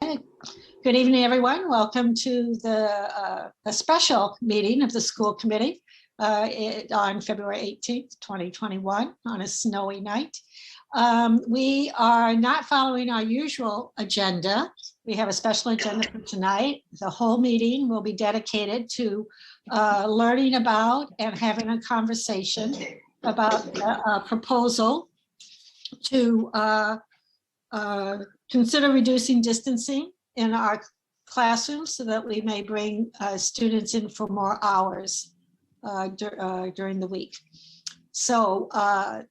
Okay, good evening, everyone. Welcome to the special meeting of the school committee on February 18th, 2021, on a snowy night. We are not following our usual agenda. We have a special agenda for tonight. The whole meeting will be dedicated to learning about and having a conversation about a proposal to consider reducing distancing in our classrooms so that we may bring students in for more hours during the week. So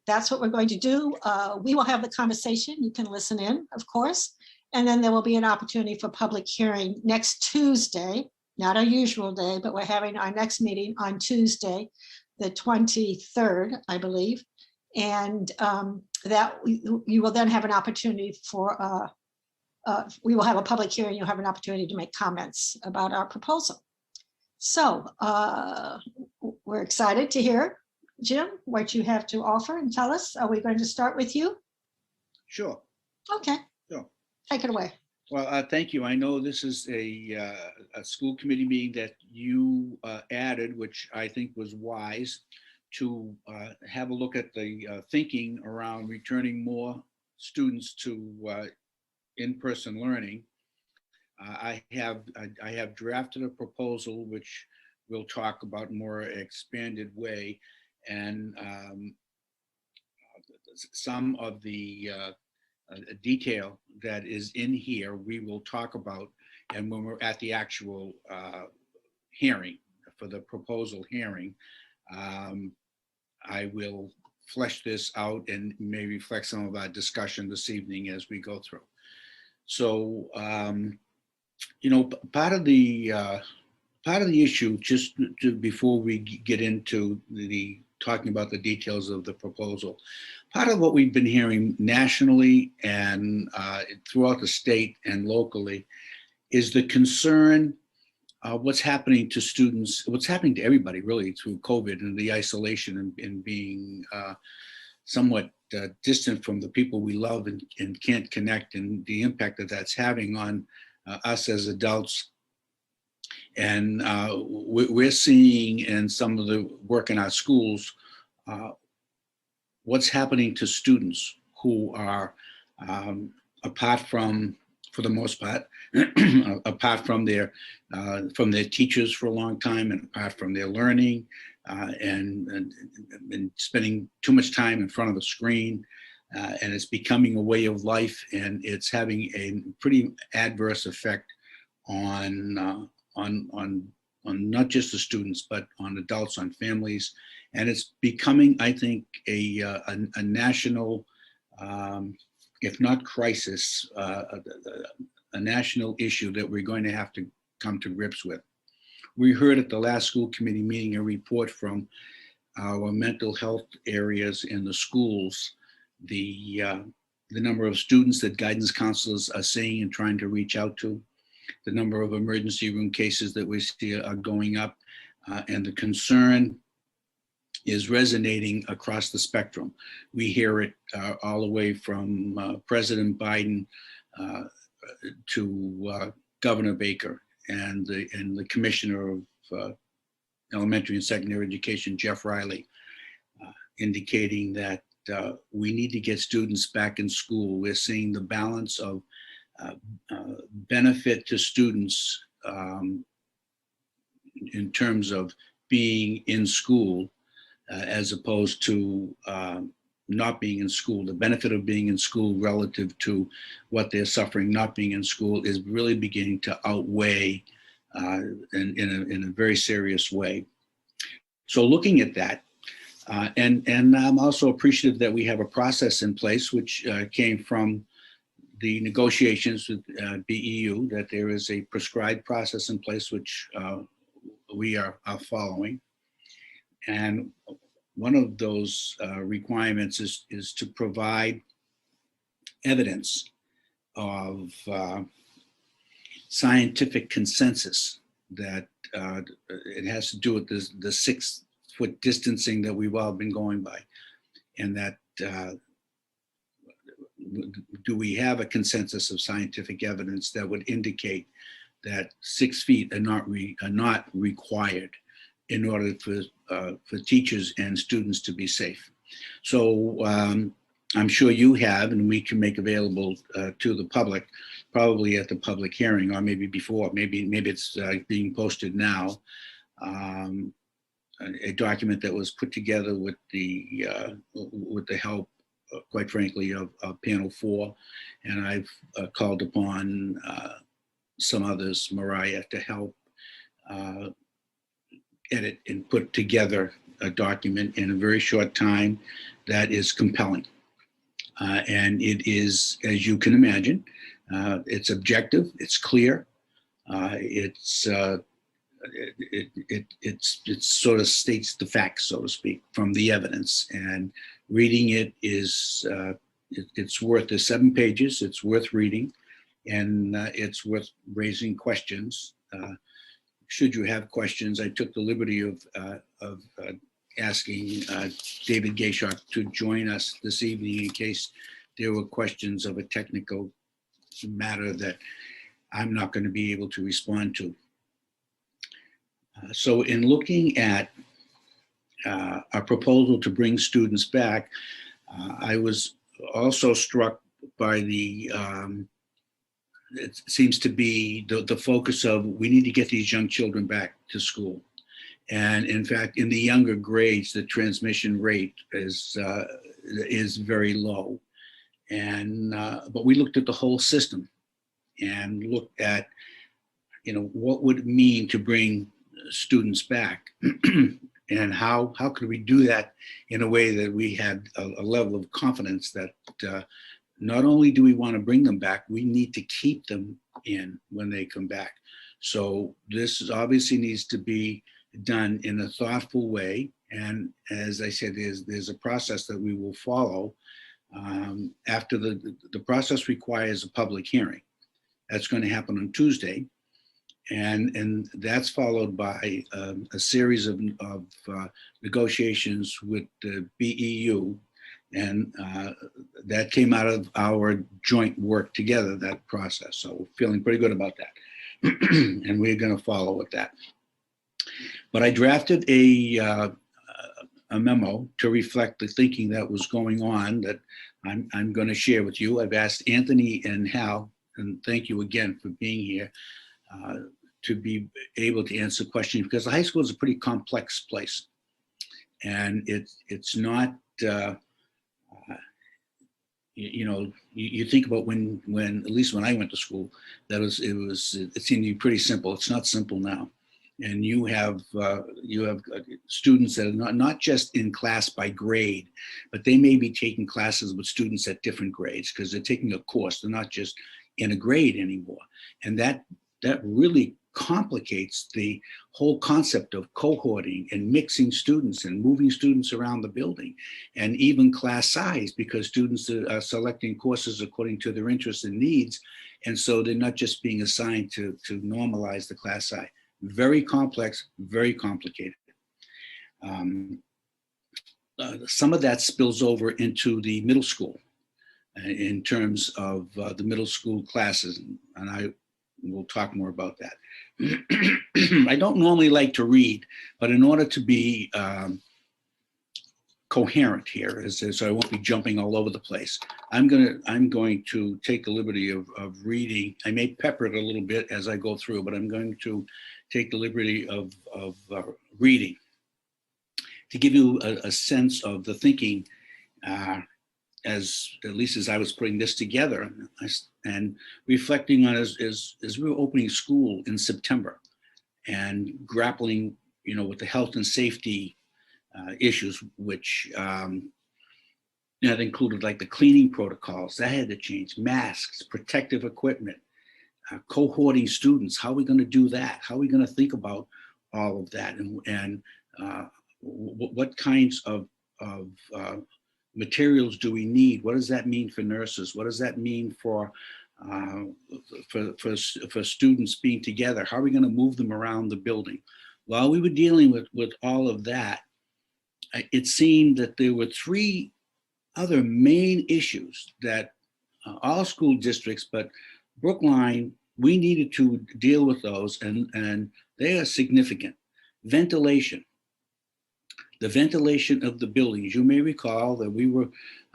that's what we're going to do. We will have the conversation. You can listen in, of course, and then there will be an opportunity for public hearing next Tuesday, not our usual day, but we're having our next meeting on Tuesday, the 23rd, I believe. And that you will then have an opportunity for, we will have a public hearing, you'll have an opportunity to make comments about our proposal. So we're excited to hear, Jim, what you have to offer and tell us. Are we going to start with you? Sure. Okay. Sure. Take it away. Well, thank you. I know this is a school committee meeting that you added, which I think was wise, to have a look at the thinking around returning more students to in-person learning. I have drafted a proposal which we'll talk about more expanded way, and some of the detail that is in here we will talk about, and when we're at the actual hearing for the proposal hearing, I will flesh this out and maybe reflect some of our discussion this evening as we go through. So, you know, part of the issue, just before we get into the talking about the details of the proposal, part of what we've been hearing nationally and throughout the state and locally is the concern what's happening to students, what's happening to everybody really through COVID and the isolation and being somewhat distant from the people we love and can't connect, and the impact that that's having on us as adults. And we're seeing in some of the work in our schools, what's happening to students who are apart from, for the most part, apart from their teachers for a long time, and apart from their learning, and spending too much time in front of the screen, and it's becoming a way of life, and it's having a pretty adverse effect on not just the students, but on adults, on families, and it's becoming, I think, a national, if not crisis, a national issue that we're going to have to come to grips with. We heard at the last school committee meeting a report from our mental health areas in the schools, the number of students that guidance counselors are seeing and trying to reach out to, the number of emergency room cases that we see are going up, and the concern is resonating across the spectrum. We hear it all the way from President Biden to Governor Baker and the Commissioner of Elementary and Secondary Education, Jeff Riley, indicating that we need to get students back in school. We're seeing the balance of benefit to students in terms of being in school as opposed to not being in school. The benefit of being in school relative to what they're suffering not being in school is really beginning to outweigh in a very serious way. So looking at that, and I'm also appreciative that we have a process in place which came from the negotiations with BEU, that there is a prescribed process in place which we are following. And one of those requirements is to provide evidence of scientific consensus that it has to do with the 6-foot distancing that we've all been going by, and that do we have a consensus of scientific evidence that would indicate that 6 feet are not required in order for teachers and students to be safe? So I'm sure you have, and we can make available to the public, probably at the public hearing, or maybe before, maybe it's being posted now, a document that was put together with the help, quite frankly, of Panel 4, and I've called upon some others, Mariah, to help edit and put together a document in a very short time that is compelling. And it is, as you can imagine, it's objective, it's clear, it sort of states the facts, so to speak, from the evidence. And reading it is, it's worth the 7 pages, it's worth reading, and it's worth raising questions. Should you have questions, I took the liberty of asking David Gayshock to join us this evening in case there were questions of a technical matter that I'm not going to be able to respond to. So in looking at our proposal to bring students back, I was also struck by it seems to be the focus of, we need to get these young children back to school. And in fact, in the younger grades, the transmission rate is very low. And but we looked at the whole system and looked at, what would it mean to bring students back, and how could we do that in a way that we had a level of confidence that not only do we want to bring them back, we need to keep them in when they come back. So this obviously needs to be done in a thoughtful way. And as I said, there's a process that we will follow. After the process requires a public hearing. That's going to happen on Tuesday. And that's followed by a series of negotiations with the BEU. And that came out of our joint work together, that process. So we're feeling pretty good about that. And we're going to follow with that. But I drafted a memo to reflect the thinking that was going on that I'm going to share with you. I've asked Anthony and Hal, and thank you again for being here, to be able to answer questions, because the high school is a pretty complex place. And it's not, you think about when at least when I went to school, it seemed to be pretty simple. It's not simple now. And you have students that are not just in class by grade, but they may be taking classes with students at different grades because they're taking a course. They're not just in a grade anymore. And that really complicates the whole concept of cohorting and mixing students and moving students around the building, and even class size, because students are selecting courses according to their interests and needs. And so they're not just being assigned to normalize the class size. Very complex, very complicated. Some of that spills over into the middle school in terms of the middle school classes, and I will talk more about that. I don't normally like to read, but in order to be coherent here, so I won't be jumping all over the place, I'm going to take the liberty of reading. I may pepper it a little bit as I go through, but I'm going to take the liberty of reading to give you a sense of the thinking, as at least as I was putting this together and reflecting on as we were opening school in September and grappling, with the health and safety issues, which that included like the cleaning protocols that had to change, masks, protective equipment, cohorting students. How are we going to do that? How are we going to think about all of that? And what kinds of materials do we need? What does that mean for nurses? What does that mean for students being together? How are we going to move them around the building? While we were dealing with all of that, it seemed that there were 3 other main issues that all school districts, but Brookline, we needed to deal with those, and they are significant. Ventilation. The ventilation of the buildings. You may recall that we were,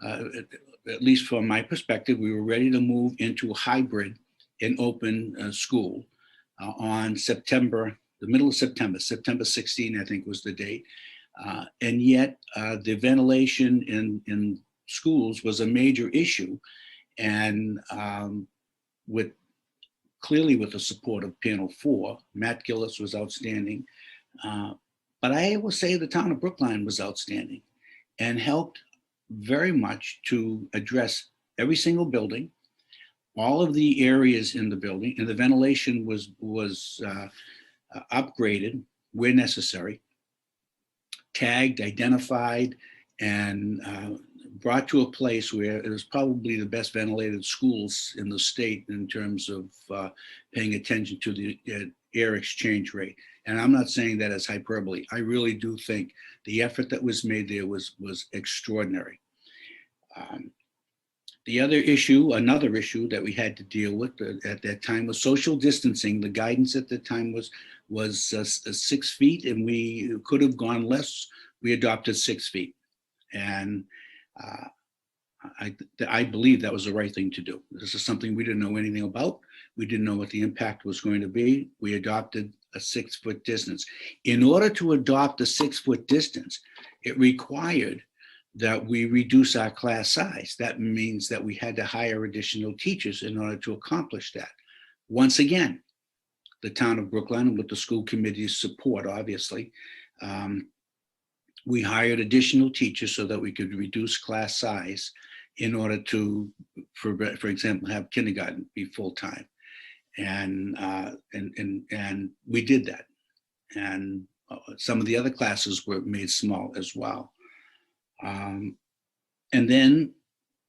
at least from my perspective, we were ready to move into a hybrid and open school on September, the middle of September, September 16, I think was the date. And yet the ventilation in schools was a major issue. And clearly with the support of Panel 4, Matt Gillis was outstanding. But I will say the town of Brookline was outstanding and helped very much to address every single building, all of the areas in the building, and the ventilation was upgraded where necessary, tagged, identified, and brought to a place where it was probably the best ventilated schools in the state in terms of paying attention to the air exchange rate. And I'm not saying that as hyperbole. I really do think the effort that was made there was extraordinary. The other issue, another issue that we had to deal with at that time was social distancing. The guidance at the time was 6 feet, and we could have gone less. We adopted 6 feet. And I believe that was the right thing to do. This is something we didn't know anything about. We didn't know what the impact was going to be. We adopted a 6 foot distance. In order to adopt a 6 foot distance, it required that we reduce our class size. That means that we had to hire additional teachers in order to accomplish that. Once again, the town of Brookline, and with the school committee's support, obviously, we hired additional teachers so that we could reduce class size in order to, for example, have kindergarten be full-time. And we did that. And some of the other classes were made small as well. And then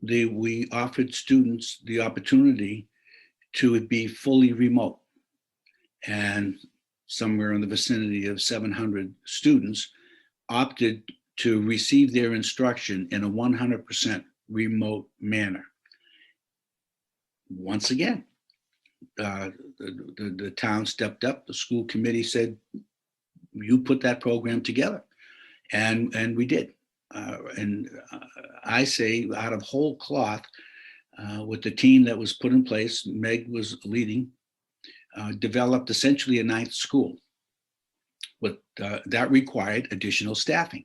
we offered students the opportunity to be fully remote. And somewhere in the vicinity of 700 students opted to receive their instruction in a 100% remote manner. Once again, the town stepped up. The school committee said, you put that program together. And we did. I say out of whole cloth, with the team that was put in place, Meg was leading, developed essentially a ninth school. But that required additional staffing.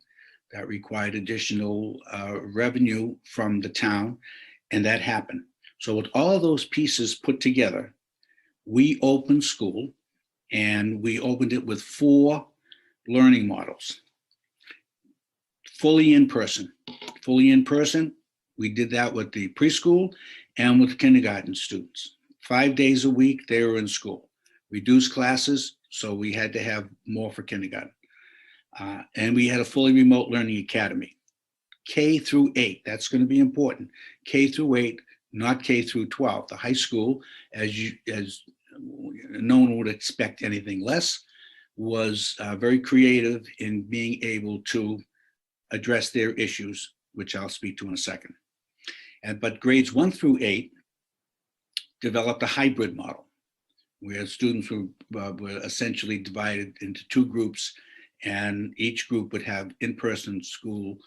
That required additional revenue from the town, and that happened. So with all of those pieces put together, we opened school, and we opened it with 4 learning models. Fully in person. We did that with the preschool and with kindergarten students. 5 days a week, they were in school. Reduced classes, so we had to have more for kindergarten. And we had a fully remote learning academy. K through 8, that's going to be important. K through 8, not K through 12. The high school, as no one would expect anything less, was very creative in being able to address their issues, which I'll speak to in a second. But grades 1 through 8 developed a hybrid model where students were essentially divided into 2 groups, and each group would have in-person school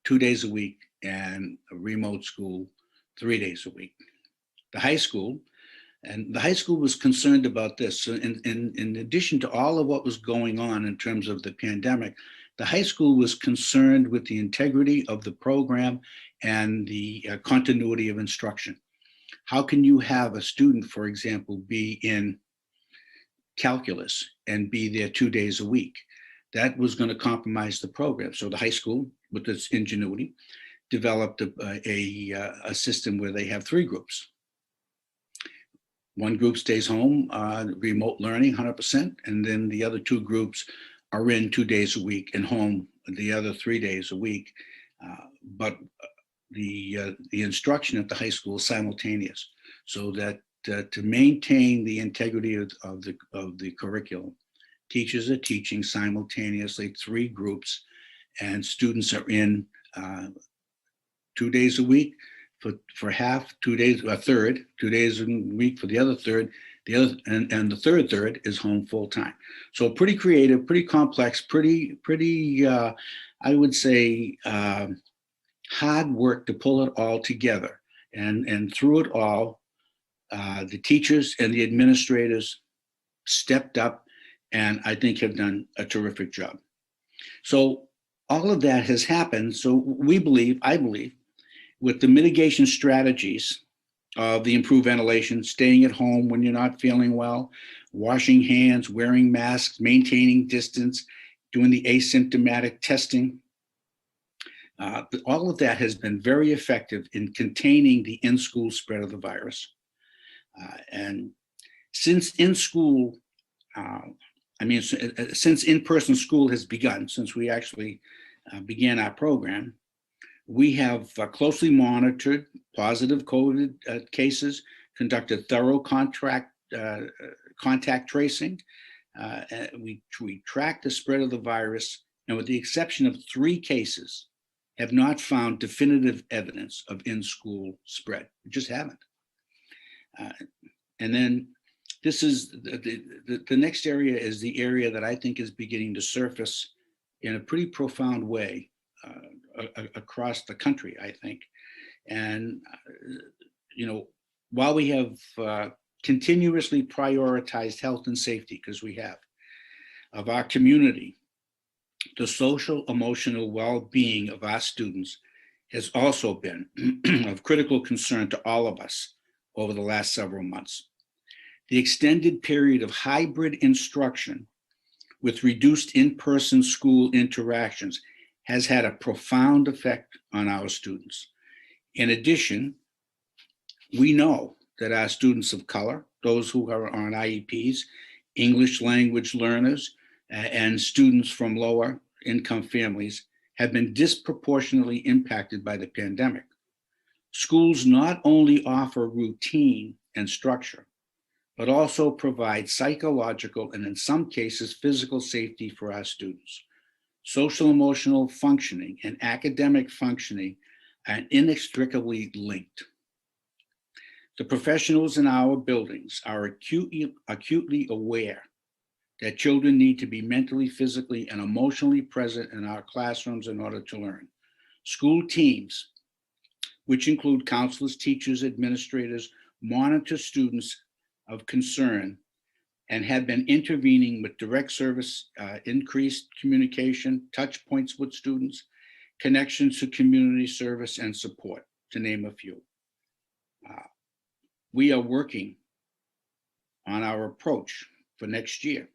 2 days a week and a remote school 3 days a week. The high school was concerned about this. So in addition to all of what was going on in terms of the pandemic, the high school was concerned with the integrity of the program and the continuity of instruction. How can you have a student, for example, be in calculus and be there 2 days a week? That was going to compromise the program. So the high school, with its ingenuity, developed a system where they have 3 groups. One group stays home, remote learning, 100%, and then the other 2 groups are in 2 days a week and home the other 3 days a week. But the instruction at the high school is simultaneous, so that to maintain the integrity of the curriculum, teachers are teaching simultaneously 3 groups, and students are in 2 days a week, for half, 2 days, a third, 2 days a week for the other third, and the third is home full time. So pretty creative, pretty complex, pretty I would say hard work to pull it all together. And through it all, the teachers and the administrators stepped up and I think have done a terrific job. So all of that has happened. So I believe, with the mitigation strategies of the improved ventilation, staying at home when you're not feeling well, washing hands, wearing masks, maintaining distance, doing the asymptomatic testing, all of that has been very effective in containing the in-school spread of the virus. And since in-school, since in-person school has begun, since we actually began our program, we have closely monitored positive COVID cases, conducted thorough contact tracing. We tracked the spread of the virus, and with the exception of 3 cases, have not found definitive evidence of in-school spread. We just haven't. And then this is the next area is the area that I think is beginning to surface in a pretty profound way across the country, I think. And, while we have continuously prioritized health and safety, because we have, of our community, the social emotional well-being of our students has also been of critical concern to all of us over the last several months. The extended period of hybrid instruction with reduced in-person school interactions has had a profound effect on our students. In addition, we know that our students of color, those who are on IEPs, English language learners, and students from lower income families have been disproportionately impacted by the pandemic. Schools not only offer routine and structure, but also provide psychological and in some cases physical safety for our students. Social emotional functioning and academic functioning are inextricably linked. The professionals in our buildings are acutely aware that children need to be mentally, physically, and emotionally present in our classrooms in order to learn. School teams, which include counselors, teachers, administrators, monitor students of concern and have been intervening with direct service, increased communication, touch points with students, connections to community service and support, to name a few. We are working on our approach for next year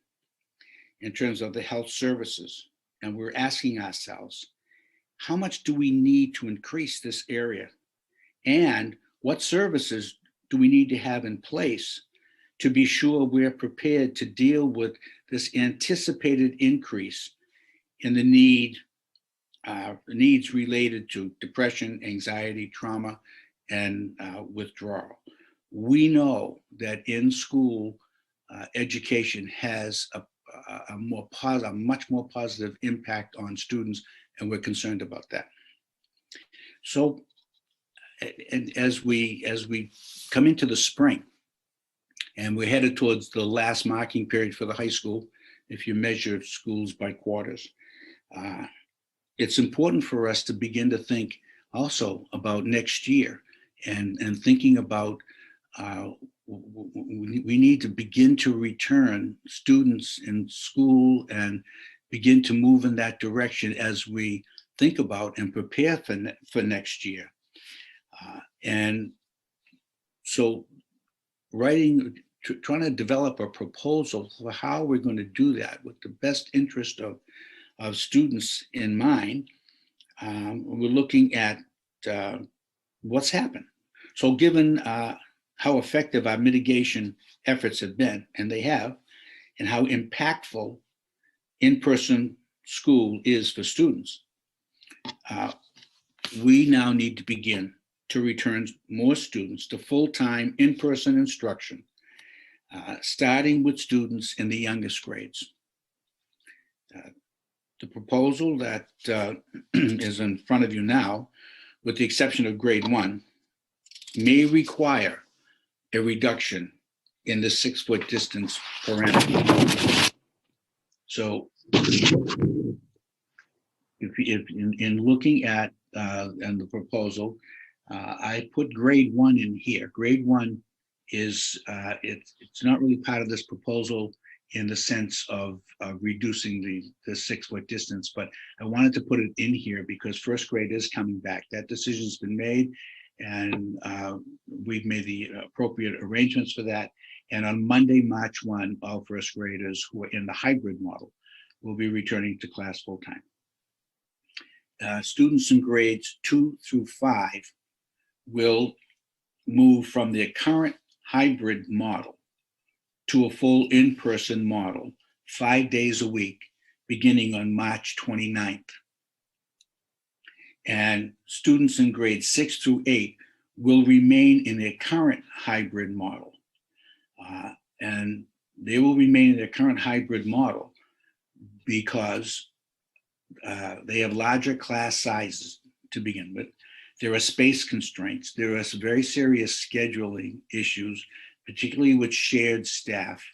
in terms of the health services, and we're asking ourselves, how much do we need to increase this area? And what services do we need to have in place to be sure we're prepared to deal with this anticipated increase in the needs related to depression, anxiety, trauma, and withdrawal? We know that in-school education has a much more positive impact on students, and we're concerned about that. So, and as we come into the spring, and we're headed towards the last marking period for the high school, if you measure schools by quarters, it's important for us to begin to think also about next year and thinking about we need to begin to return students in school and begin to move in that direction as we think about and prepare for next year. And so trying to develop a proposal for how we're going to do that with the best interest of students in mind, we're looking at what's happened. So given how effective our mitigation efforts have been, and they have, and how impactful in-person school is for students, we now need to begin to return more students to full-time in-person instruction, starting with students in the youngest grades. The proposal that is in front of you now, with the exception of grade 1, may require a reduction in the 6-foot distance parameter. So if in looking at and the proposal, I put grade 1 in here. Grade 1 is it's not really part of this proposal in the sense of reducing the 6-foot distance, but I wanted to put it in here because first grade is coming back. That decision's been made, and we've made the appropriate arrangements for that. And on Monday, March 1, all first graders who are in the hybrid model will be returning to class full-time. Students in grades 2 through 5 will move from their current hybrid model to a full in-person model 5 days a week, beginning on March 29th. And students in grades 6 through 8 will remain in their current hybrid model. And they will remain in their current hybrid model because they have larger class sizes to begin with. There are space constraints. There are some very serious scheduling issues, particularly with shared staff.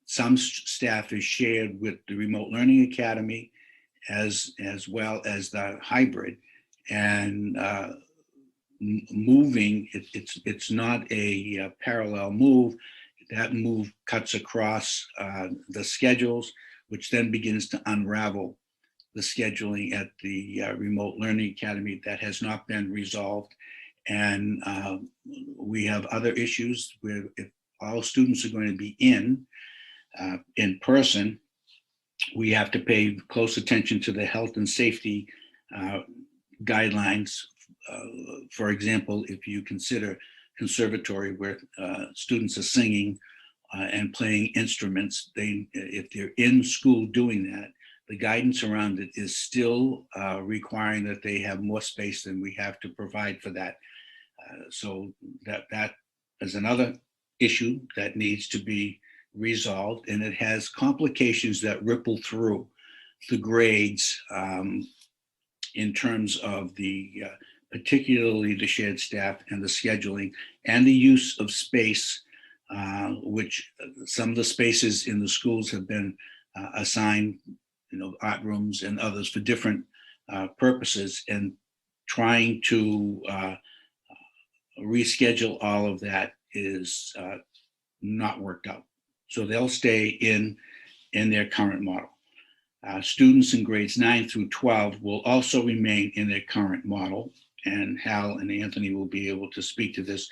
Some staff is shared with the Remote Learning Academy as well as the hybrid. And moving, it's not a parallel move. That move cuts across the schedules, which then begins to unravel the scheduling at the Remote Learning Academy. That has not been resolved. And we have other issues where if all students are going to be in person, we have to pay close attention to the health and safety guidelines. For example, if you consider conservatory where students are singing and playing instruments, if they're in school doing that, the guidance around it is still requiring that they have more space than we have to provide for that. So that is another issue that needs to be resolved, and it has complications that ripple through the grades in terms of the particularly the shared staff and the scheduling and the use of space, which some of the spaces in the schools have been assigned, art rooms and others for different purposes, and trying to reschedule all of that is not worked out. So they'll stay in their current model. Students in grades 9 through 12 will also remain in their current model, and Hal and Anthony will be able to speak to this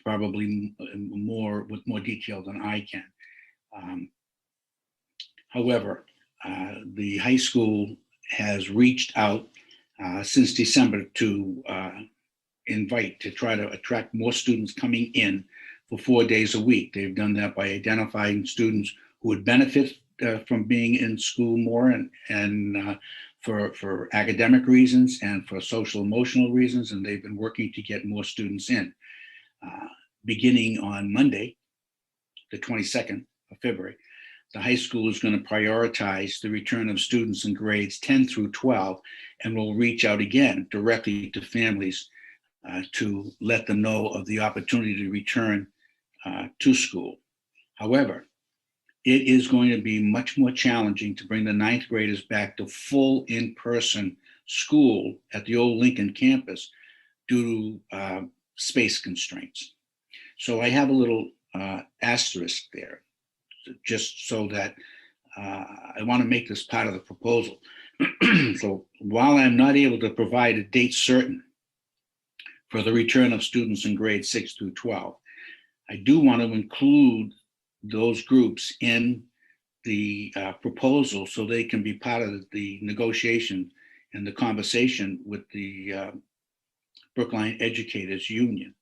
probably with more detail than I can. However, the high school has reached out since December to try to attract more students coming in for 4 days a week. They've done that by identifying students who would benefit from being in school more and for academic reasons and for social emotional reasons, and they've been working to get more students in. Beginning on Monday, the 22nd of February, the high school is going to prioritize the return of students in grades 10 through 12 and will reach out again directly to families to let them know of the opportunity to return to school. However, it is going to be much more challenging to bring the 9th graders back to full in-person school at the old Lincoln campus due to space constraints. So I have a little asterisk there, just so that I want to make this part of the proposal. So while I'm not able to provide a date certain for the return of students in grades 6 through 12, I do want to include those groups in the proposal so they can be part of the negotiation and the conversation with the Brookline Educators Union.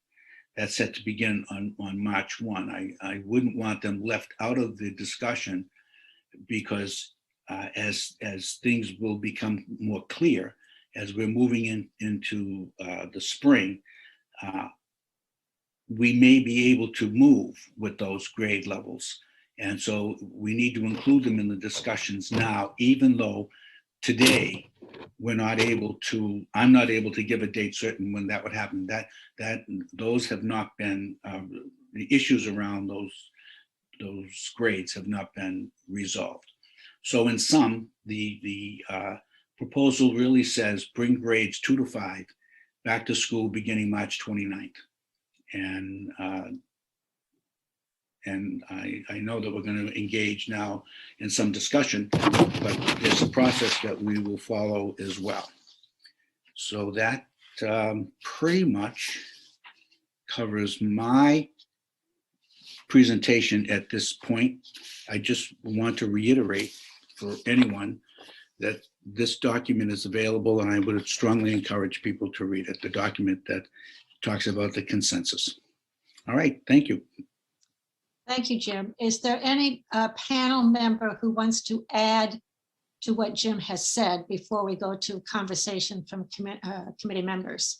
That's set to begin on March 1. I wouldn't want them left out of the discussion because as things will become more clear, as we're moving into the spring, we may be able to move with those grade levels. And so we need to include them in the discussions now, even though today I'm not able to give a date certain when that would happen. Those have not been, the issues around those grades have not been resolved. So in sum, the proposal really says bring grades 2 to 5 back to school beginning March 29th. And I know that we're going to engage now in some discussion, but there's a process that we will follow as well. So that pretty much covers my presentation at this point. I just want to reiterate for anyone that this document is available, and I would strongly encourage people to read it, the document that talks about the consensus. All right, thank you. Thank you, Jim. Is there any panel member who wants to add to what Jim has said before we go to conversation from committee members?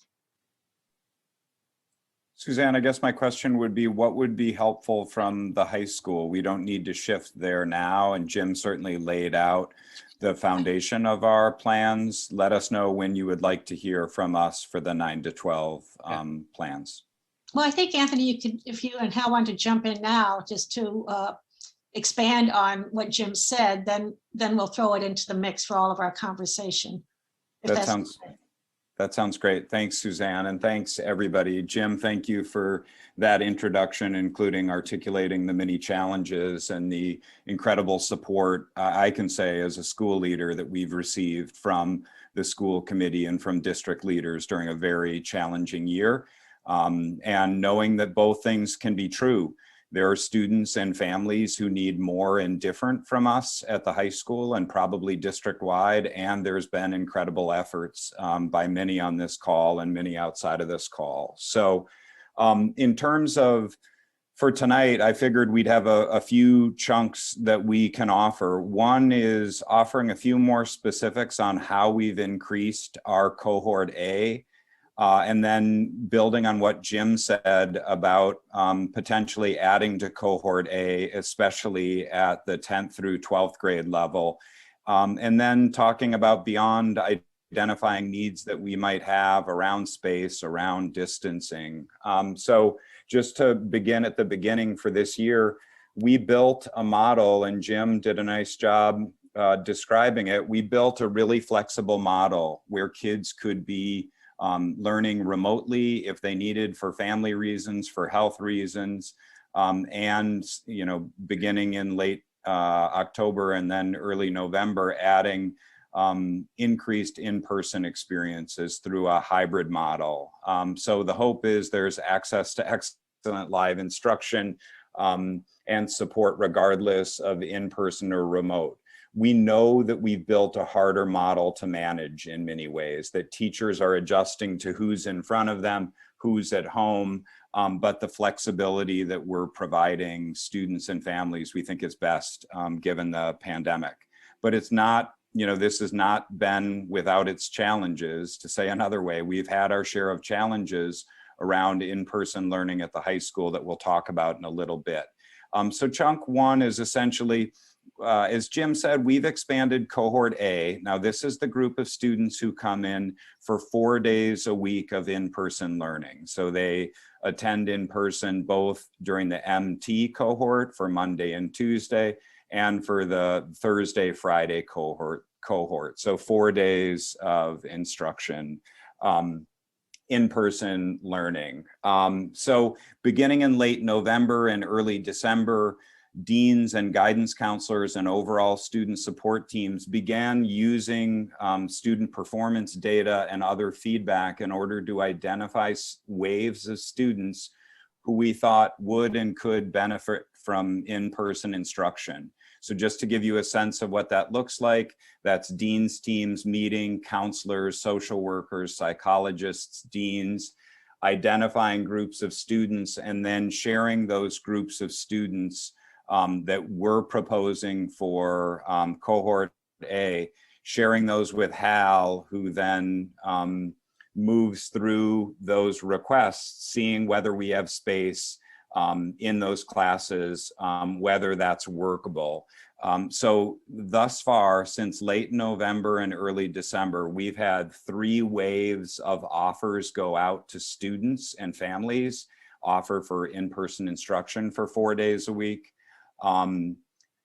Suzanne, I guess my question would be, what would be helpful from the high school? We don't need to shift there now, and Jim certainly laid out the foundation of our plans. Let us know when you would like to hear from us for the 9 to 12 plans. Well, I think, Anthony, you could, if you and Hal want to jump in now just to expand on what Jim said, then we'll throw it into the mix for all of our conversation. That sounds great. Thanks, Suzanne, and thanks everybody. Jim, thank you for that introduction, including articulating the many challenges and the incredible support I can say as a school leader that we've received from the school committee and from district leaders during a very challenging year. And knowing that both things can be true. There are students and families who need more and different from us at the high school and probably district-wide, and there's been incredible efforts by many on this call and many outside of this call. So in terms of, for tonight, I figured we'd have a few chunks that we can offer. One is offering a few more specifics on how we've increased our cohort A, and then building on what Jim said about potentially adding to cohort A, especially at the 10th through 12th grade level. And then talking about beyond identifying needs that we might have around space, around distancing. So just to begin at the beginning for this year, we built a model, and Jim did a nice job describing it. We built a really flexible model where kids could be learning remotely if they needed for family reasons, for health reasons, and beginning in late October and then early November, adding increased in-person experiences through a hybrid model. So the hope is there's access to excellent live instruction and support regardless of in-person or remote. We know that we've built a harder model to manage in many ways, that teachers are adjusting to who's in front of them, who's at home, but the flexibility that we're providing students and families we think is best given the pandemic. But it's not, this has not been without its challenges. To say another way, we've had our share of challenges around in-person learning at the high school that we'll talk about in a little bit. So chunk one is essentially, as Jim said, we've expanded cohort A. Now this is the group of students who come in for 4 days a week of in-person learning. So they attend in person both during the MT cohort for Monday and Tuesday and for the Thursday, Friday cohort. So 4 days of instruction. In-person learning. So beginning in late November and early December, deans and guidance counselors and overall student support teams began using student performance data and other feedback in order to identify waves of students who we thought would and could benefit from in-person instruction. So just to give you a sense of what that looks like, that's deans teams meeting counselors, social workers, psychologists, deans, identifying groups of students, and then sharing those groups of students that we're proposing for cohort A, sharing those with Hal, who then moves through those requests, seeing whether we have space in those classes, whether that's workable. So thus far, since late November and early December, we've had 3 waves of offers go out to students and families, offer for in-person instruction for 4 days a week.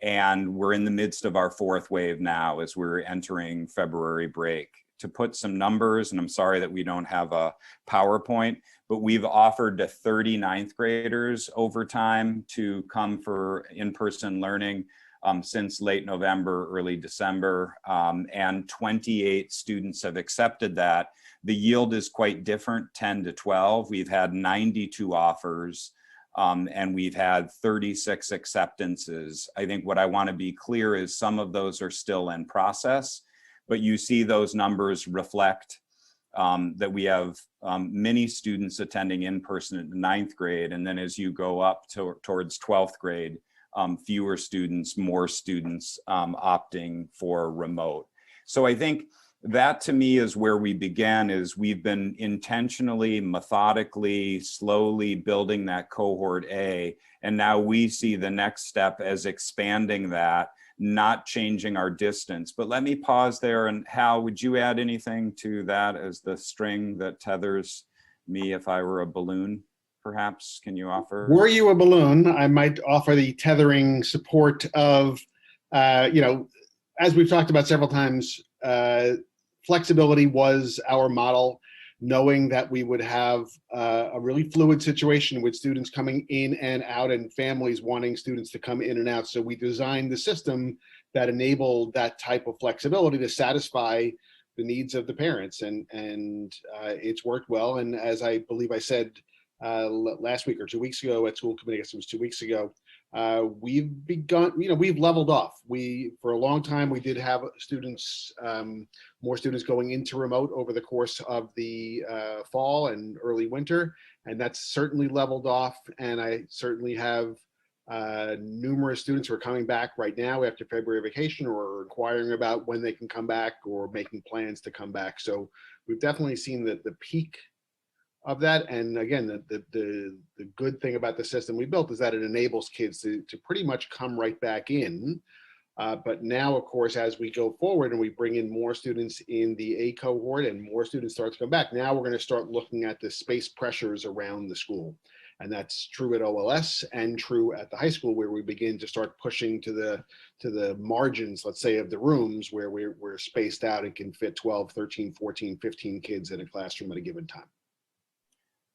And we're in the midst of our 4th wave now as we're entering February break. To put some numbers, and I'm sorry that we don't have a PowerPoint, but we've offered to 30 9th graders over time to come for in-person learning since late November, early December, and 28 students have accepted that. The yield is quite different, 10 to 12. We've had 92 offers. And we've had 36 acceptances. I think what I want to be clear is some of those are still in process, but you see those numbers reflect that we have many students attending in person in the 9th grade. And then as you go up towards 12th grade, fewer students, more students opting for remote. So I think that to me is where we began, is we've been intentionally, methodically, slowly building that cohort A. And now we see the next step as expanding that, not changing our distance. But let me pause there. And Hal, would you add anything to that as the string that tethers me if I were a balloon? Perhaps, can you offer? Were you a balloon, I might offer the tethering support of, as we've talked about several times, flexibility was our model, knowing that we would have a really fluid situation with students coming in and out and families wanting students to come in and out. So we designed the system that enabled that type of flexibility to satisfy the needs of the parents. And it's worked well. And as I believe I said last week or 2 weeks ago at school committee, I guess it was 2 weeks ago, we've begun, we've leveled off. For a long time, we did have students, more students going into remote over the course of the fall and early winter, and that's certainly leveled off. And I certainly have numerous students who are coming back right now after February vacation, or inquiring about when they can come back or making plans to come back. So we've definitely seen the peak of that. And again, the good thing about the system we built is that it enables kids to pretty much come right back in. But now, of course, as we go forward and we bring in more students in the A cohort and more students start to come back, now we're going to start looking at the space pressures around the school. And that's true at OLS and true at the high school, where we begin to start pushing to the margins, let's say, of the rooms where we're spaced out and can fit 12, 13, 14, 15 kids in a classroom at a given time.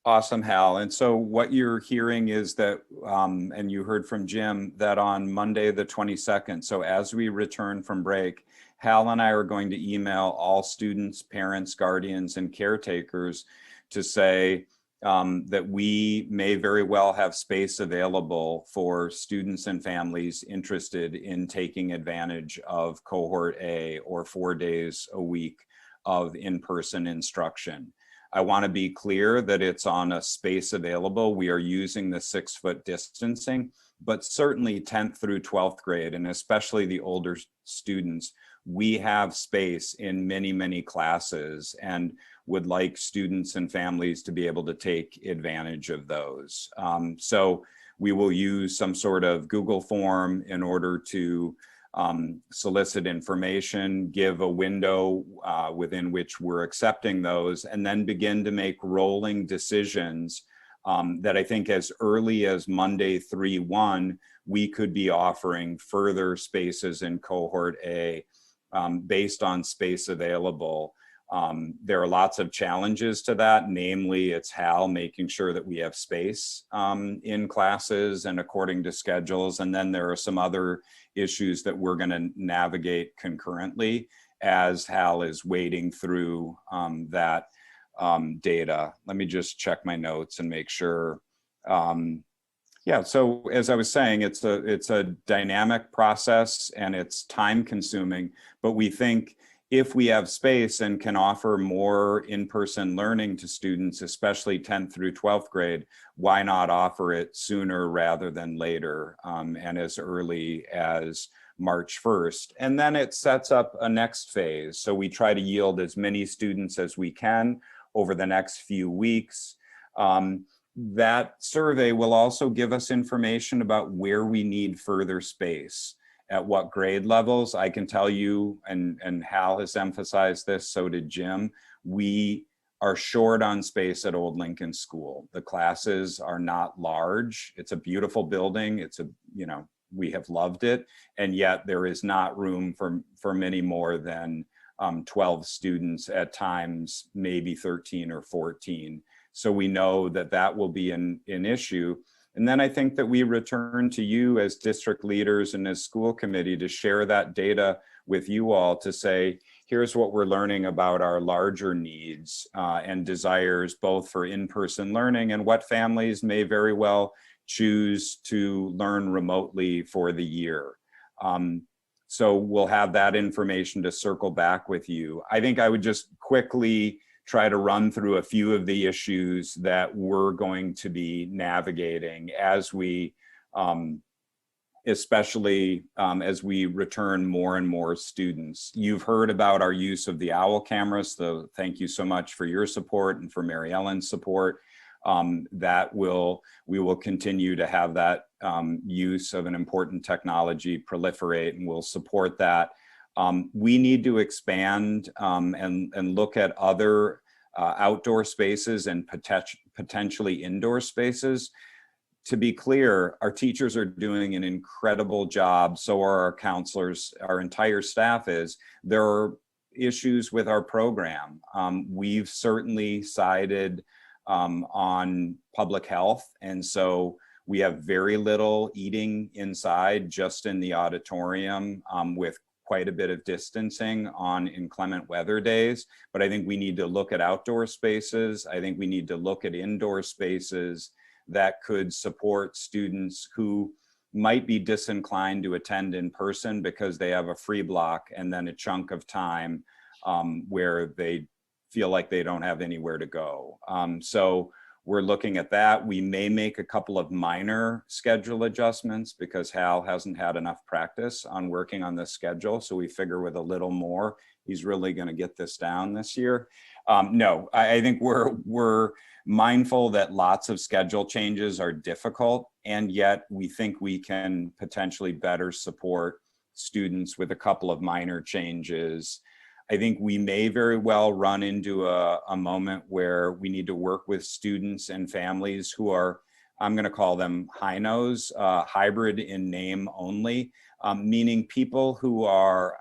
Awesome, Hal. And so what you're hearing is that, and you heard from Jim, that on Monday the 22nd, so as we return from break, Hal and I are going to email all students, parents, guardians, and caretakers to say that we may very well have space available for students and families interested in taking advantage of cohort A or 4 days a week of in-person instruction. I want to be clear that it's on a space available. We are using the 6-foot distancing, but certainly 10th through 12th grade, and especially the older students, we have space in many, many classes and would like students and families to be able to take advantage of those. So we will use some sort of Google form in order to solicit information, give a window within which we're accepting those, and then begin to make rolling decisions that I think as early as Monday 3/1, we could be offering further spaces in cohort A based on space available. There are lots of challenges to that, namely it's Hal making sure that we have space in classes and according to schedules. And then there are some other issues that we're going to navigate concurrently as Hal is wading through that data. Let me just check my notes and make sure. Yeah, so as I was saying, it's a dynamic process and it's time consuming, but we think if we have space and can offer more in-person learning to students, especially 10th through 12th grade, why not offer it sooner rather than later and as early as March 1st. And then it sets up a next phase. So we try to yield as many students as we can over the next few weeks. That survey will also give us information about where we need further space. at what grade levels. I can tell you, and Hal has emphasized this, so did Jim, we are short on space at Old Lincoln School. The classes are not large. It's a beautiful building. It's a, you know, we have loved it, and yet there is not room for many more than 12 students at times, maybe 13 or 14. So we know that that will be an issue. And then I think that we return to you as district leaders and as school committee to share that data with you all to say, here's what we're learning about our larger needs and desires, both for in-person learning and what families may very well choose to learn remotely for the year. So we'll have that information to circle back with you. I think I would just quickly try to run through a few of the issues that we're going to be navigating as we, especially as we return more and more students. You've heard about our use of the OWL cameras, so thank you so much for your support and for Mary Ellen's support. We will continue to have that use of an important technology proliferate, and we'll support that. We need to expand and look at other outdoor spaces and potentially indoor spaces. To be clear, our teachers are doing an incredible job, so are our counselors, our entire staff is. There are issues with our program. We've certainly sided on public health, and so we have very little eating inside, just in the auditorium, with quite a bit of distancing on inclement weather days. But I think we need to look at outdoor spaces. I think we need to look at indoor spaces that could support students who might be disinclined to attend in person because they have a free block and then a chunk of time where they feel like they don't have anywhere to go. So we're looking at that. We may make a couple of minor schedule adjustments because Hal hasn't had enough practice on working on this schedule. So we figure with a little more, he's really going to get this down this year. No, I think we're mindful that lots of schedule changes are difficult, and yet we think we can potentially better support students with a couple of minor changes. I think we may very well run into a moment where we need to work with students and families who are, I'm going to call them high-nose, hybrid in name only, meaning people who are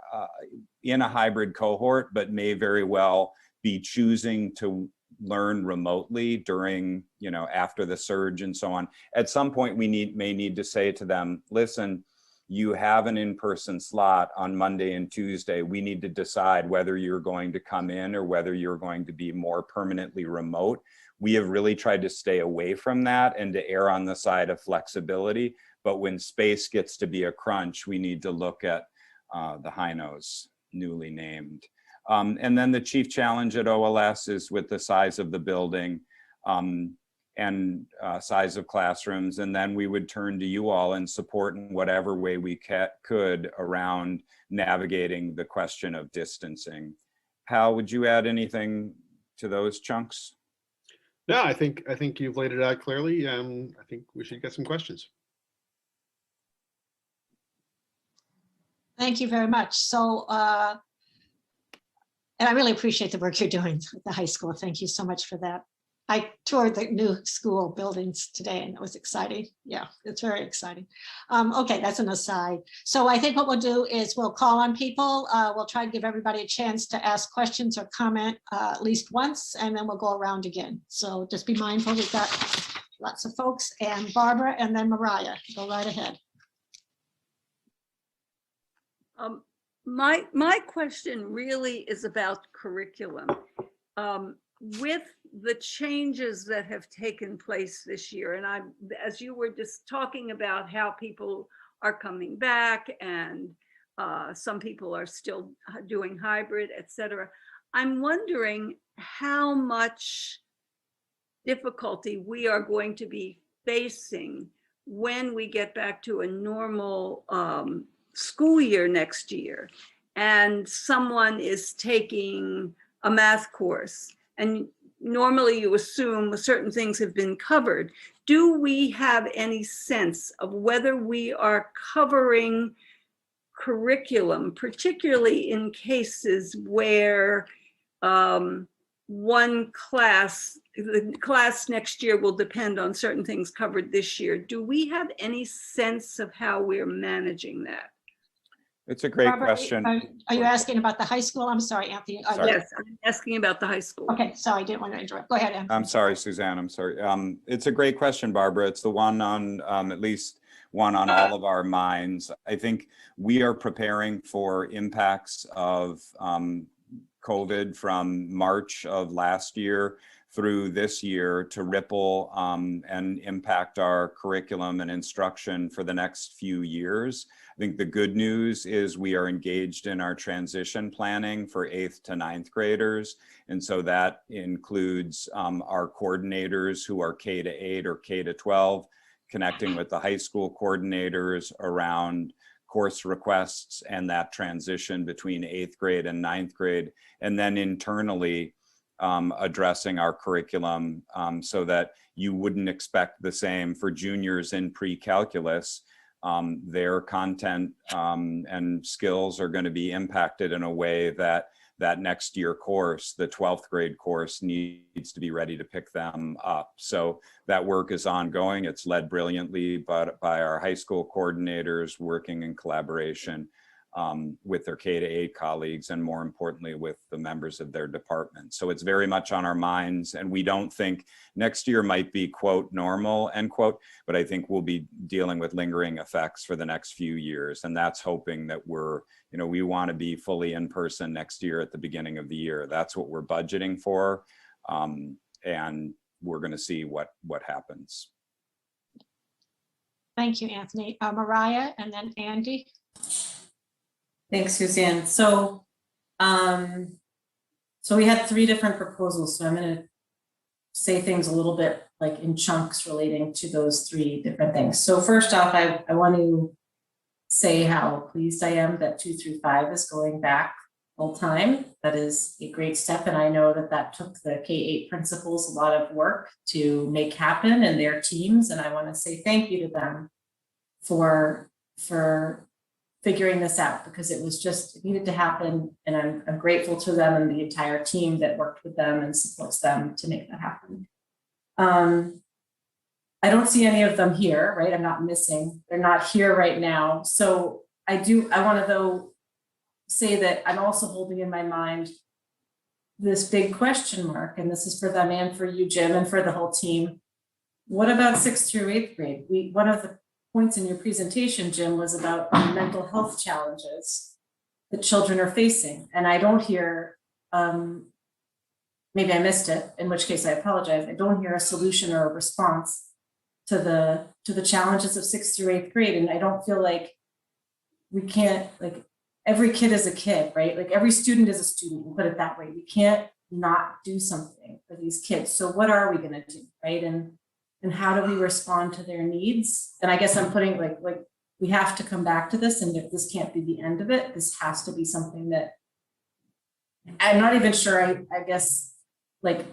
in a hybrid cohort, but may very well be choosing to learn remotely during, you know, after the surge and so on. At some point, we may need to say to them, listen, you have an in-person slot on Monday and Tuesday. We need to decide whether you're going to come in or whether you're going to be more permanently remote. We have really tried to stay away from that and to err on the side of flexibility. But when space gets to be a crunch, we need to look at the high-nose, newly named. And then the chief challenge at OLS is with the size of the building and size of classrooms. And then we would turn to you all and support in whatever way we could around navigating the question of distancing. Hal, would you add anything to those chunks? No, I think you've laid it out clearly. I think we should get some questions. Thank you very much. So, and I really appreciate the work you're doing at the high school. Thank you so much for that. I toured the new school buildings today and it was exciting. Yeah, it's very exciting. Okay, that's an aside. So I think what we'll do is we'll call on people. We'll try to give everybody a chance to ask questions or comment at least once, and then we'll go around again. So just be mindful, we've got lots of folks, and Barbara and then Mariah, go right ahead. My question really is about curriculum. With the changes that have taken place this year, and as you were just talking about how people are coming back and some people are still doing hybrid, etc., I'm wondering how much difficulty we are going to be facing when we get back to a normal school year next year, and someone is taking a math course, and normally you assume certain things have been covered. Do we have any sense of whether we are covering curriculum, particularly in cases where one class, the class next year will depend on certain things covered this year. Do we have any sense of how we're managing that? It's a great Barbara, question. Are you asking about the high school? I'm sorry, Anthony. Sorry. Yes, I'm asking about the high school. Okay, sorry, I didn't want to interrupt. Go ahead, Anthony. I'm sorry, Suzanne, I'm sorry. It's a great question, Barbara. It's the one on, at least one on all of our minds. I think we are preparing for impacts of COVID from March of last year through this year to ripple and impact our curriculum and instruction for the next few years. I think the good news is we are engaged in our transition planning for 8th to 9th graders. And so that includes our coordinators who are K to 8 or K to 12, connecting with the high school coordinators around course requests and that transition between 8th grade and 9th grade. And then internally addressing our curriculum so that you wouldn't expect the same for juniors in pre-calculus. Their content and skills are going to be impacted in a way that that next year course, the 12th grade course, needs to be ready to pick them up. So that work is ongoing. It's led brilliantly by our high school coordinators working in collaboration with their K to 8 colleagues, and more importantly, with the members of their department. So it's very much on our minds, and we don't think next year might be, quote, normal, end quote, but I think we'll be dealing with lingering effects for the next few years. And that's hoping that we want to be fully in person next year at the beginning of the year. That's what we're budgeting for. And we're going to see what happens. Thank you, Anthony. Mariah, and then Andy. Thanks, Suzanne. So we had 3 different proposals. So I'm going to say things a little bit like in chunks relating to those 3 different things. So first off, I want to say how pleased I am that 2 through 5 is going back full time. That is a great step. And I know that took the K-8 principals a lot of work to make happen and their teams. And I want to say thank you to them for figuring this out, because it needed to happen. And I'm grateful to them and the entire team that worked with them and supports them to make that happen. I don't see any of them here, right? I'm not missing. They're not here right now. So I want to though say that I'm also holding in my mind this big question mark, and this is for them and for you, Jim, and for the whole team. What about 6th through 8th grade? One of the points in your presentation, Jim, was about the mental health challenges that children are facing. And I don't hear, maybe I missed it, in which case I apologize. I don't hear a solution or a response to the challenges of 6th through 8th grade. And I don't feel like we can't, like, every kid is a kid, right? Like every student is a student, we'll put it that way. We can't not do something for these kids. So what are we gonna do, right? And how do we respond to their needs? And I guess I'm putting like we have to come back to this, and if this can't be the end of it, this has to be something that I'm not even sure. I guess like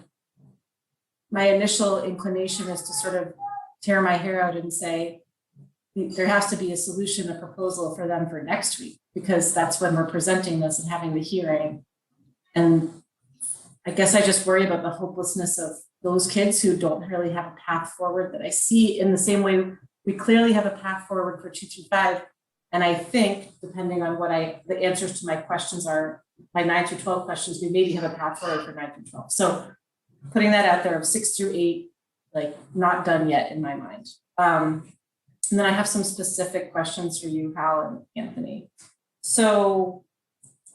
my initial inclination is to sort of tear my hair out and say there has to be a solution, a proposal for them for next week, because that's when we're presenting this and having the hearing. And I guess I just worry about the hopelessness of those kids who don't really have a path forward that I see in the same way we clearly have a path forward for 2 through 5. And I think, depending on what the answers to my questions are, my 9 through 12 questions, we maybe have a path forward for 9 through 12. So putting that out there of 6 through 8, like not done yet in my mind. And then I have some specific questions for you, Hal and Anthony. So,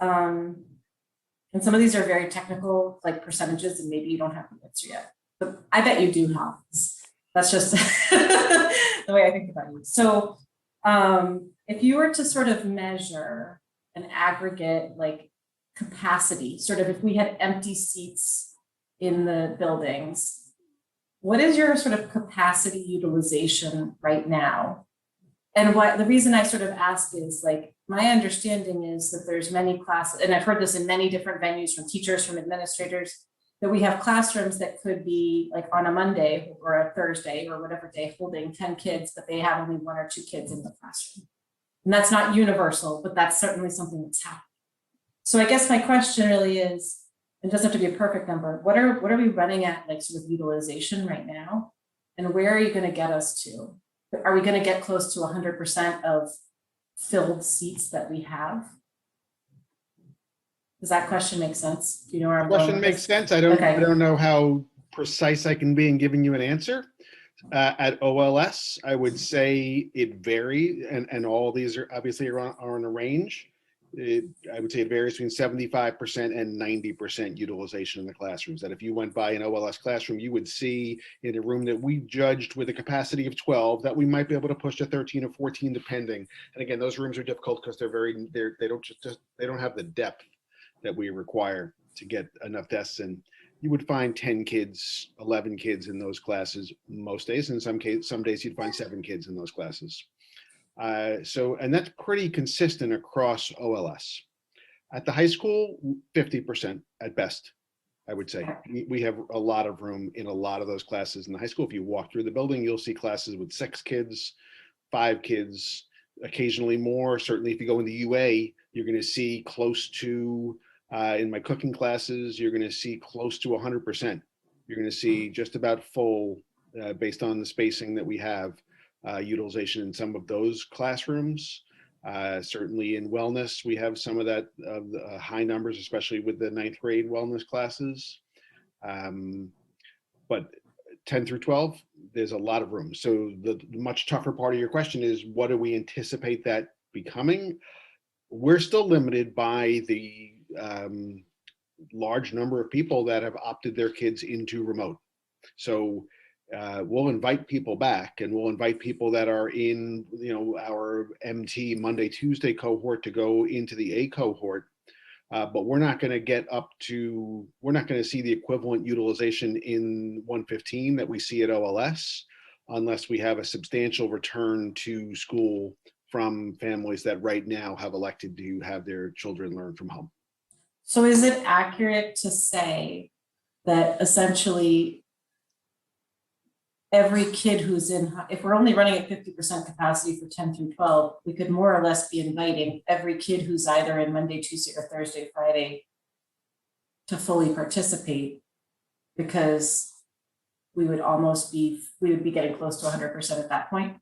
and some of these are very technical, like percentages, and maybe you don't have the answer yet, but I bet you do, Hal. That's just the way I think about you. So if you were to sort of measure an aggregate like capacity, sort of if we had empty seats in the buildings, what is your sort of capacity utilization right now? And what the reason I sort of ask is, like, my understanding is that there's many classes, and I've heard this in many different venues from teachers, from administrators, that we have classrooms that could be like on a Monday or a Thursday or whatever day holding 10 kids, but they have only 1 or 2 kids in the classroom. And that's not universal, but that's certainly something that's happening. So I guess my question really is, it doesn't have to be a perfect number. What are we running at, like, sort of utilization right now? And where are you going to get us to? Are we going to get close to 100% of filled seats that we have? Does that question make sense? Do you know where I'm going Question with makes this? sense. I don't Okay. know how precise I can be in giving you an answer. At OLS, I would say it varies, and all these are obviously are in a range. I would say it varies between 75% and 90% utilization in the classrooms. That if you went by an OLS classroom, you would see in a room that we judged with a capacity of 12 that we might be able to push to 13 or 14, depending. And again, those rooms are difficult because they don't have the depth that we require to get enough desks in. You would find 10 kids, 11 kids in those classes most days. In some days you'd find 7 kids in those classes. And that's pretty consistent across OLS. At the high school, 50% at best, I would say. We have a lot of room in a lot of those classes in the high school. If you walk through the building, you'll see classes with 6 kids, 5 kids, occasionally more. Certainly if you go in the UA, you're going to see close to, in my cooking classes, you're going to see close to 100%. You're going to see just about full, based on the spacing that we have, utilization in some of those classrooms. Certainly in wellness, we have some of that high numbers, especially with the 9th grade wellness classes. But 10 through 12, there's a lot of room. So the much tougher part of your question is, what do we anticipate that becoming? We're still limited by the large number of people that have opted their kids into remote. So we'll invite people back, and we'll invite people that are in, our MT Monday, Tuesday cohort to go into the A cohort. But we're not going to get up to, we're not going to see the equivalent utilization in 115 that we see at OLS unless we have a substantial return to school from families that right now have elected to have their children learn from home. So is it accurate to say that essentially every kid who's in, if we're only running at 50% capacity for 10 through 12, we could more or less be inviting every kid who's either in Monday, Tuesday, or Thursday, Friday to fully participate, because we would be getting close to 100% at that point?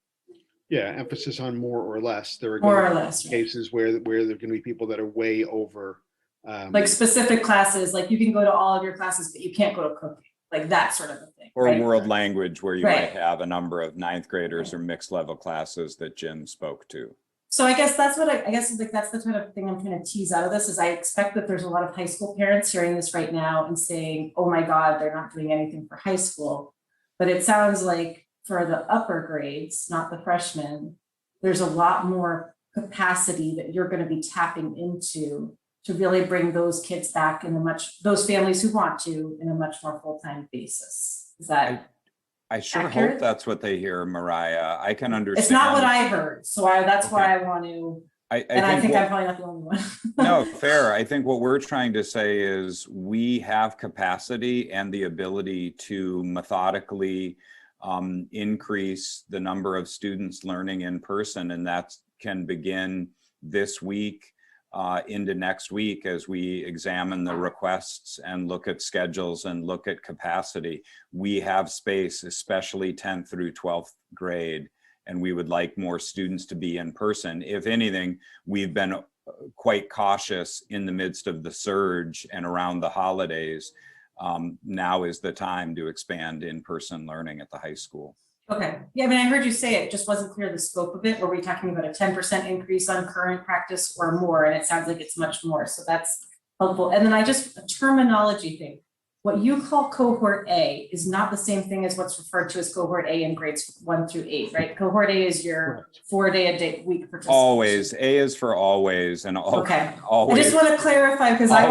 Yeah, emphasis on more or less. There are More or less, right? cases where there are going to be people that are way over. Like specific classes, like you can go to all of your classes, but you can't go to cooking, like that sort of a thing. Or right? world language, where you Right. might have a number of 9th graders or mixed level classes that Jim spoke to. So I guess that's what I guess like that's the kind of thing I'm trying to tease out of this, is I expect that there's a lot of high school parents hearing this right now and saying, oh my God, they're not doing anything for high school. But it sounds like for the upper grades, not the freshmen, there's a lot more capacity that you're going to be tapping into to really bring those kids back in those families who want to, in a much more full-time basis. Is that I sure accurate? hope that's what they hear, Mariah. I can understand. It's not what I heard, so that's Okay. why I want to, I think I'm probably not the only one. No, fair. I think what we're trying to say is we have capacity and the ability to methodically increase the number of students learning in person, and that can begin this week into next week as we examine the requests and look at schedules and look at capacity. We have space, especially 10th through 12th grade, and we would like more students to be in person. If anything, we've been quite cautious in the midst of the surge and around the holidays. Now is the time to expand in-person learning at the high school. Okay, yeah, I mean, I heard you say it just wasn't clear the scope of it. Were we talking about a 10% increase on current practice or more? And it sounds like it's much more, so that's helpful. And then a terminology thing. What you call cohort A is not the same thing as what's referred to as cohort A in grades 1 through 8, right? Cohort A is your 4-day-a-week participation. Always, A is for always, and okay. Always. I just want to clarify, because I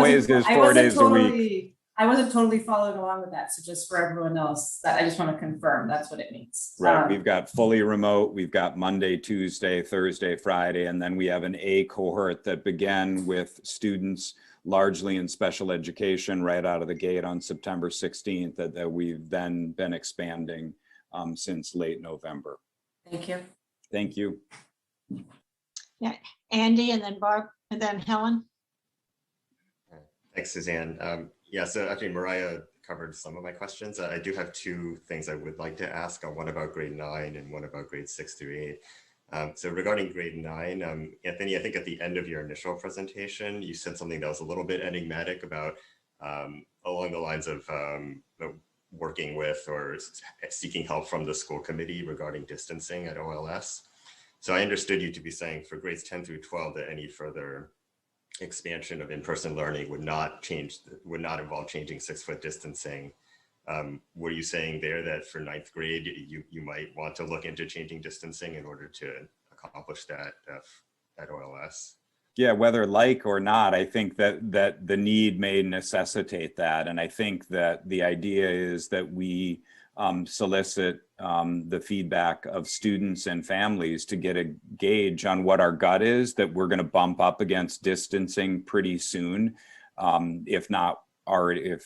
wasn't totally following along with that. So just for everyone else, I just want to confirm that's what it means. Right. We've got fully remote. We've got Monday, Tuesday, Thursday, Friday, and then we have an A cohort that began with students largely in special education right out of the gate on September 16th that we've then been expanding since late November. Thank you. Thank you. Andy and then Barb and then Helen. Thanks, Suzanne. Yeah, so actually Mariah covered some of my questions. I do have two things I would like to ask, one about grade 9 and one about grades 6 through 8. So regarding grade 9, Anthony, I think at the end of your initial presentation, you said something that was a little bit enigmatic about along the lines of working with or seeking help from the school committee regarding distancing at OLS. So I understood you to be saying for grades 10 through 12 that any further expansion of in-person learning would not involve changing 6-foot distancing. Were you saying there that for 9th grade, you might want to look into changing distancing in order to accomplish that at OLS? Yeah, whether like or not, I think that the need may necessitate that. And I think that the idea is that we solicit the feedback of students and families to get a gauge on what our gut is, that we're going to bump up against distancing pretty soon, if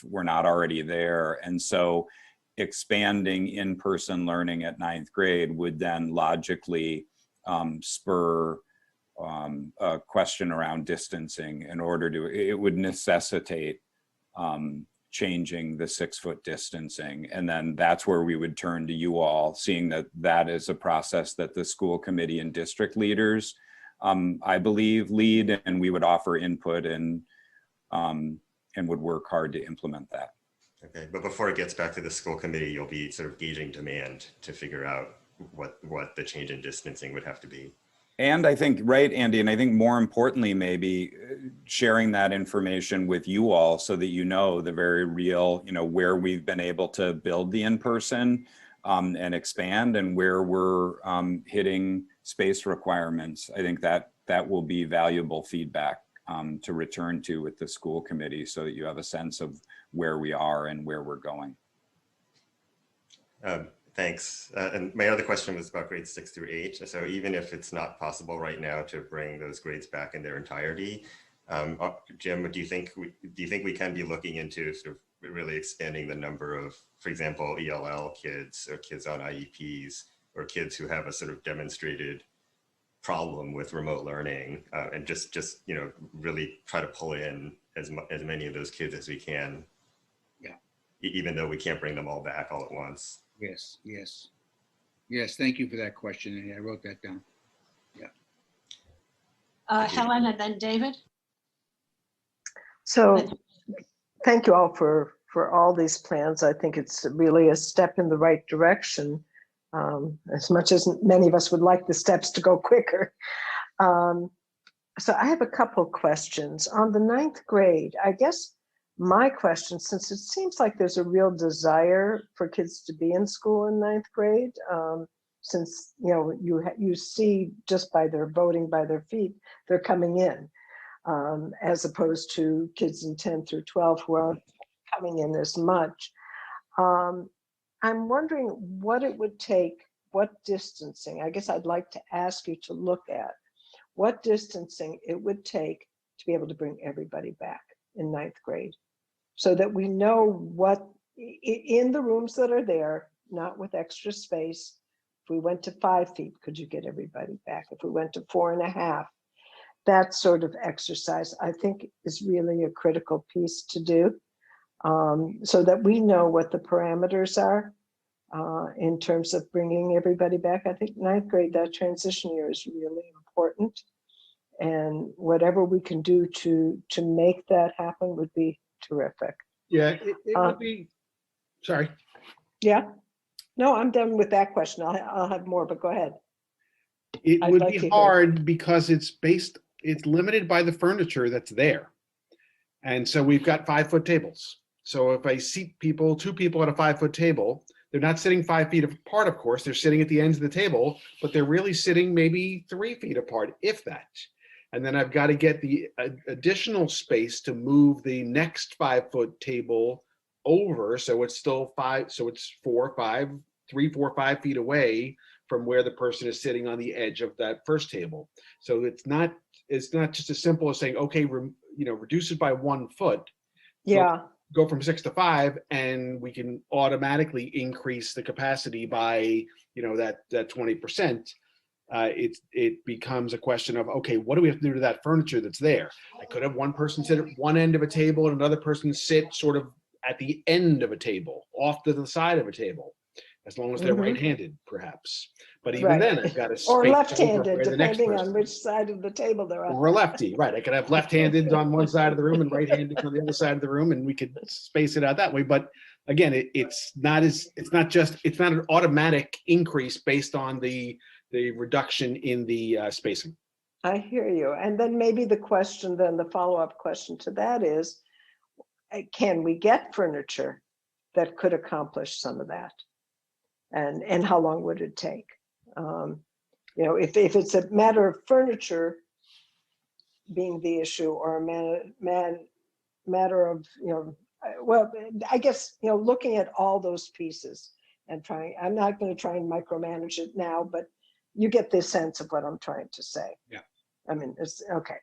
we're not already there. And so expanding in-person learning at 9th grade would then logically spur a question around distancing in order to, it would necessitate changing the 6-foot distancing. And then that's where we would turn to you all, seeing that that is a process that the school committee and district leaders, I believe, lead, and we would offer input and would work hard to implement that. Okay, but before it gets back to the school committee, you'll be sort of gauging demand to figure out what the change in distancing would have to be. And I think, right, Andy, and I think more importantly, maybe sharing that information with you all so that you know the very real, where we've been able to build the in-person and expand, and where we're hitting space requirements. I think that will be valuable feedback to return to with the school committee so that you have a sense of where we are and where we're going. Thanks. And my other question was about grades 6 through 8. So even if it's not possible right now to bring those grades back in their entirety, Jim, do you think we can be looking into sort of really expanding the number of, for example, ELL kids or kids on IEPs or kids who have a sort of demonstrated problem with remote learning, and just really try to pull in as many of those kids as we can? Yeah. Even though we can't bring them all back all at once. Yes. Thank you for that question, and I wrote that down. Yeah. Helen and then David. So thank you all for all these plans. I think it's really a step in the right direction, as much as many of us would like the steps to go quicker. So I have a couple questions. On the 9th grade, I guess my question, since it seems like there's a real desire for kids to be in school in 9th grade, since you see just by their voting by their feet, they're coming in, as opposed to kids in 10 through 12 who aren't coming in as much. I'm wondering what it would take, what distancing, I guess I'd like to ask you to look at what distancing it would take to be able to bring everybody back in 9th grade, so that we know what, in the rooms that are there, not with extra space. If we went to 5 feet, could you get everybody back? If we went to 4.5, that sort of exercise, I think, is really a critical piece to do, so that we know what the parameters are in terms of bringing everybody back. I think 9th grade, that transition year is really important. And whatever we can do to make that happen would be terrific. Yeah, it would be, sorry. Yeah, no, I'm done with that question. I'll have more, but go ahead. It I'd would like to be hear. hard because it's limited by the furniture that's there. And so we've got 5-foot tables. So if I seat 2 people at a 5-foot table, they're not sitting 5 feet apart, of course, they're sitting at the ends of the table, but they're really sitting maybe 3 feet apart, if that. And then I've got to get the additional space to move the next 5-foot table over. So it's still 5, so it's 3, 4, 5 feet away from where the person is sitting on the edge of that first table. So it's not just as simple as saying, okay, reduce it by 1 foot. Yeah. So go from 6 to 5, and we can automatically increase the capacity by, that 20%. it becomes a question of, okay, what do we have to do to that furniture that's there? I could have one person sit at one end of a table and another person sit sort of at the end of a table, off to the side of a table, as long as they're right-handed, perhaps. But even then, I've got to space Or over left-handed, where the next depending on person which is. side of the table they're on. Or a lefty, right? I could have left-handed on one side of the room and right-handed on the other side of the room, and we could space it out that way. But again, it's not an automatic increase based on the reduction in the spacing. I hear you. And then maybe the follow-up question to that is, can we get furniture that could accomplish some of that? And how long would it take? If it's a matter of furniture being the issue, or a matter of, well, I guess, looking at all those pieces and I'm not going to try and micromanage it now, but you get the sense of what I'm trying to say. Yeah. I mean, it's okay.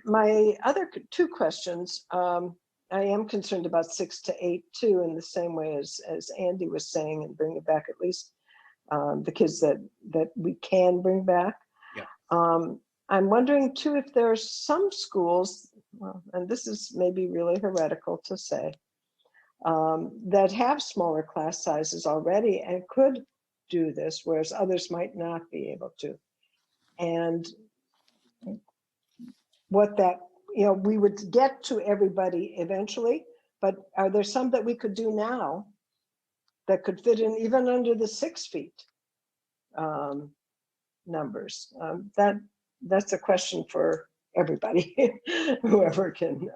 My other two questions, I am concerned about 6 to 8 too, in the same way as Andy was saying, and bring it back at least the kids that we can bring back. Yeah. I'm wondering too if there are some schools, well, and this is maybe really heretical to say, that have smaller class sizes already and could do this, whereas others might not be able to. And what that, we would get to everybody eventually, but are there some that we could do now that could fit in even under the 6 feet numbers? That's a question for everybody, whoever can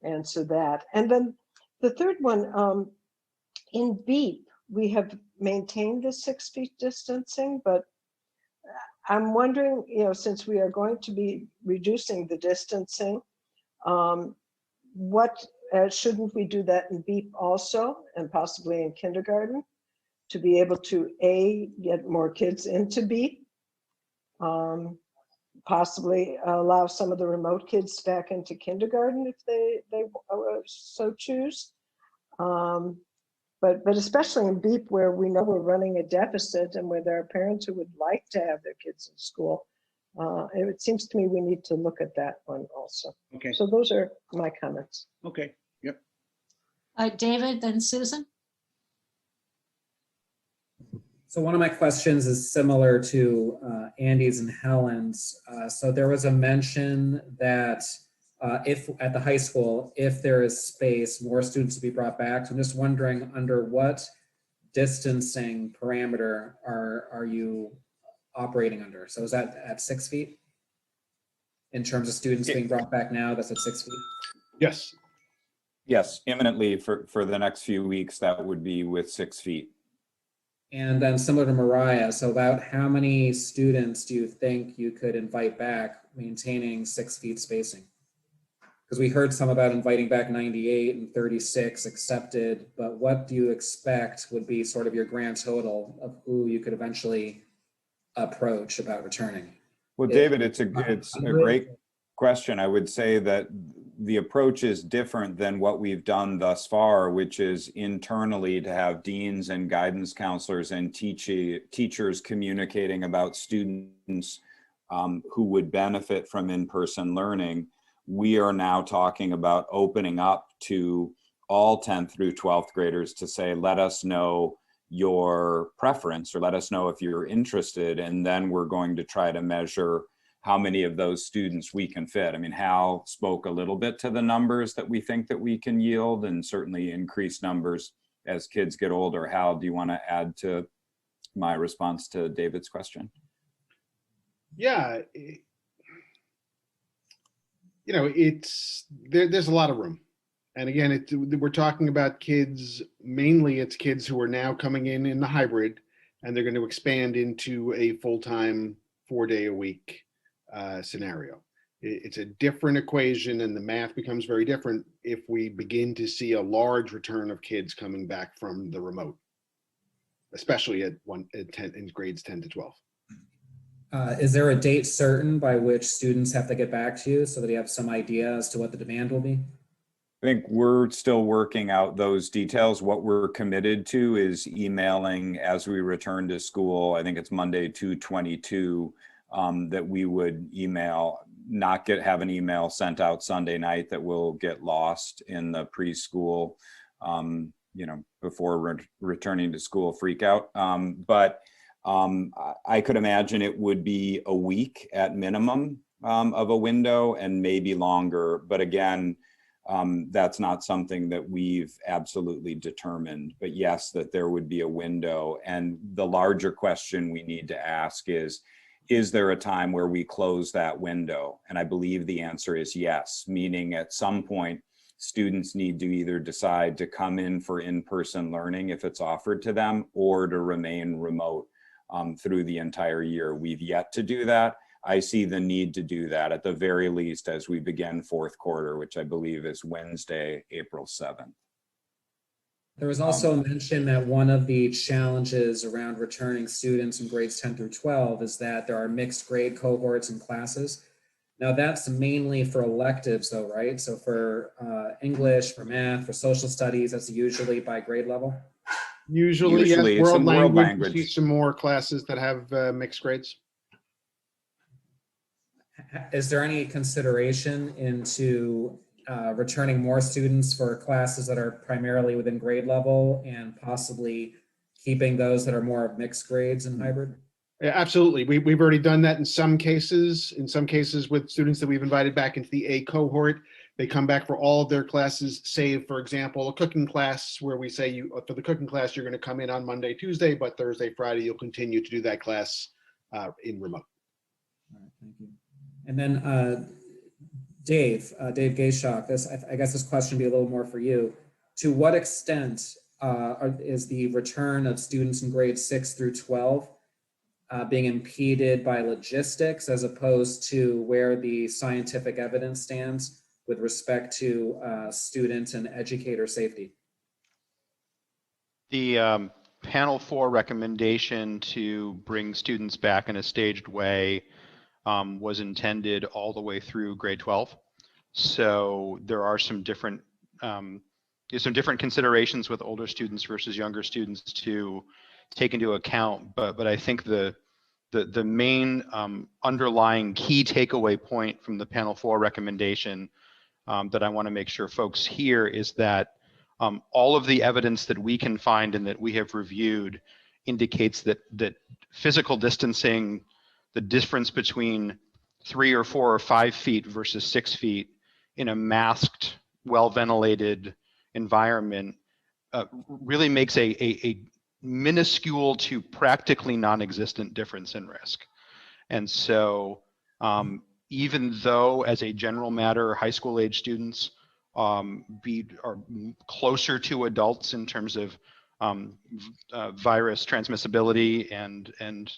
answer that. And then the third one, in BEEP, we have maintained the 6 feet distancing, but I'm wondering, since we are going to be reducing the distancing, what shouldn't we do that in BEEP also, and possibly in kindergarten, to be able to get more kids into BEEP, possibly allow some of the remote kids back into kindergarten if they so choose. But especially in BEEP, where we know we're running a deficit and where there are parents who would like to have their kids in school, it seems to me we need to look at that one also. Okay. So those are my comments. Okay. Yep. David, then Susan. So one of my questions is similar to Andy's and Helen's. So there was a mention that if at the high school, if there is space, more students to be brought back. So I'm just wondering, under what distancing parameter are you operating under? So is that at 6 feet? In terms of students being brought back now, that's at 6 feet? Yes. Yes, imminently for the next few weeks, that would be with 6 feet. And then similar to Mariah, so about how many students do you think you could invite back maintaining 6 feet spacing? Because we heard some about inviting back 98 and 36 accepted, but what do you expect would be sort of your grand total of who you could eventually approach about returning? Well, David, it's a great question. I would say that the approach is different than what we've done thus far, which is internally to have deans and guidance counselors and teachers communicating about students who would benefit from in-person learning. We are now talking about opening up to all 10th through 12th graders to say, let us know your preference, or let us know if you're interested. And then we're going to try to measure how many of those students we can fit. I mean, Hal spoke a little bit to the numbers that we think that we can yield, and certainly increase numbers as kids get older. Hal, do you want to add to my response to David's question? Yeah. There's a lot of room. And again, we're talking about kids, mainly it's kids who are now coming in the hybrid, and they're going to expand into a full-time 4-day-a-week scenario. It's a different equation, and the math becomes very different if we begin to see a large return of kids coming back from the remote, especially in grades 10 to 12. Is there a date certain by which students have to get back to you so that you have some idea as to what the demand will be? I think we're still working out those details. What we're committed to is emailing as we return to school. I think it's Monday, 2/22, that we would email, not have an email sent out Sunday night that will get lost in the preschool, before returning to school freak out. But I could imagine it would be a week at minimum of a window, and maybe longer. But again, that's not something that we've absolutely determined, but yes, that there would be a window. And the larger question we need to ask is there a time where we close that window? And I believe the answer is yes, meaning at some point, students need to either decide to come in for in-person learning if it's offered to them, or to remain remote through the entire year. We've yet to do that. I see the need to do that at the very least as we begin fourth quarter, which I believe is Wednesday, April 7th. There was also a mention that one of the challenges around returning students in grades 10 through 12 is that there are mixed grade cohorts and classes. Now that's mainly for electives though, right? So for English, for math, for social studies, that's usually by grade level? Usually yes, it's world world language. You see some more classes that have mixed grades. Is there any consideration into returning more students for classes that are primarily within grade level, and possibly keeping those that are more of mixed grades and hybrid? Yeah, absolutely. We've already done that in some cases. In some cases with students that we've invited back into the A cohort, they come back for all of their classes, save, for example, a cooking class, where we say for the cooking class, you're going to come in on Monday, Tuesday, but Thursday, Friday, you'll continue to do that class in remote. All right, thank you. And then Dave Gayshock, I guess this question would be a little more for you. To what extent is the return of students in grades 6 through 12 being impeded by logistics, as opposed to where the scientific evidence stands with respect to student and educator safety? The panel 4 recommendation to bring students back in a staged way was intended all the way through grade 12. So there are some different considerations with older students versus younger students to take into account. But I think the main underlying key takeaway point from the panel 4 recommendation that I want to make sure folks hear is that all of the evidence that we can find and that we have reviewed indicates that physical distancing, the difference between 3 or 4 or 5 feet versus 6 feet in a masked, well-ventilated environment really makes a minuscule to practically non-existent difference in risk. And so even though as a general matter, high school age students are closer to adults in terms of virus transmissibility and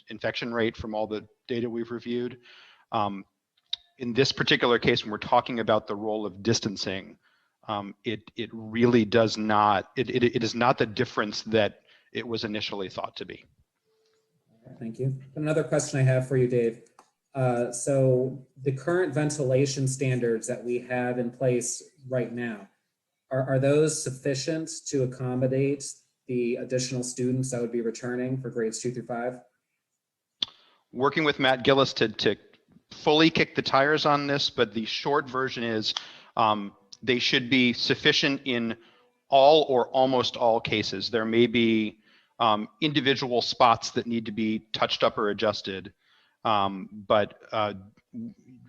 infection rate from all the data we've reviewed. In this particular case, when we're talking about the role of distancing, it really does not, it is not the difference that it was initially thought to be. Thank you. Another question I have for you, Dave. So the current ventilation standards that we have in place right now, are those sufficient to accommodate the additional students that would be returning for grades 2 through 5? Working with Matt Gillis to fully kick the tires on this, but the short version is they should be sufficient in all or almost all cases. There may be individual spots that need to be touched up or adjusted, but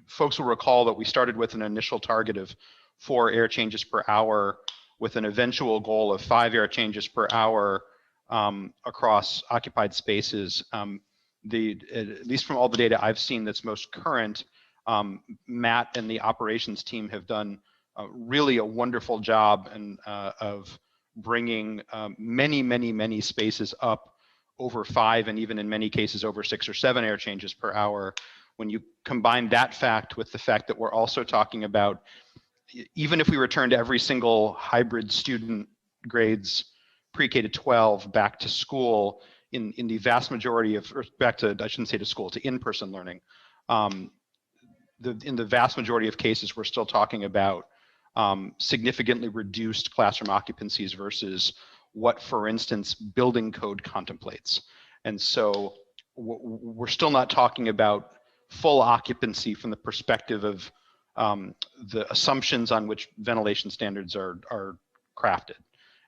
folks will recall that we started with an initial target of 4 air changes per hour with an eventual goal of 5 air changes per hour across occupied spaces. At least from all the data I've seen that's most current, Matt and the operations team have done really a wonderful job of bringing many spaces up over 5 and even in many cases over 6 or 7 air changes per hour. When you combine that fact with the fact that we're also talking about, even if we returned every single hybrid student grades pre-K to 12 back to school, in the vast majority of, or back to, I shouldn't say to school, to in-person learning, in the vast majority of cases, we're still talking about significantly reduced classroom occupancies versus what, for instance, building code contemplates. And so we're still not talking about full occupancy from the perspective of the assumptions on which ventilation standards are crafted.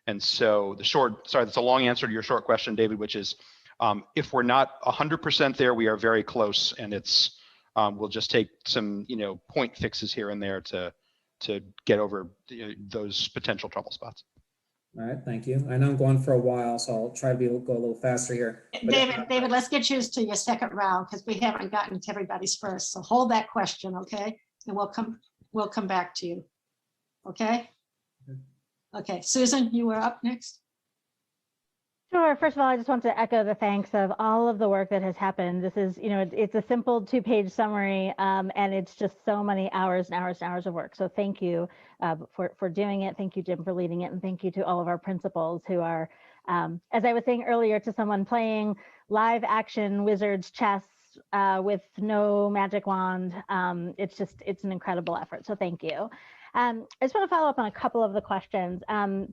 And so sorry, that's a long answer to your short question, David, which is if we're not 100% there, we are very close, and it's we'll just take some point fixes here and there to get over those potential trouble spots. All right, thank you. I know I'm going for a while, so I'll try to go a little faster here. David, let's get you to your second round because we haven't gotten to everybody's first. So hold that question, okay? And we'll come back to you. Okay? Okay, Susan, you were up next. Sure. First of all, I just want to echo the thanks of all of the work that has happened. This is, it's a simple 2-page summary, and it's just so many hours and hours and hours of work. So thank you for doing it. Thank you, Jim, for leading it. And thank you to all of our principals who are, as I was saying earlier to someone, playing live action wizards chess with no magic wand. It's an incredible effort. So thank you. I just want to follow up on a couple of the questions.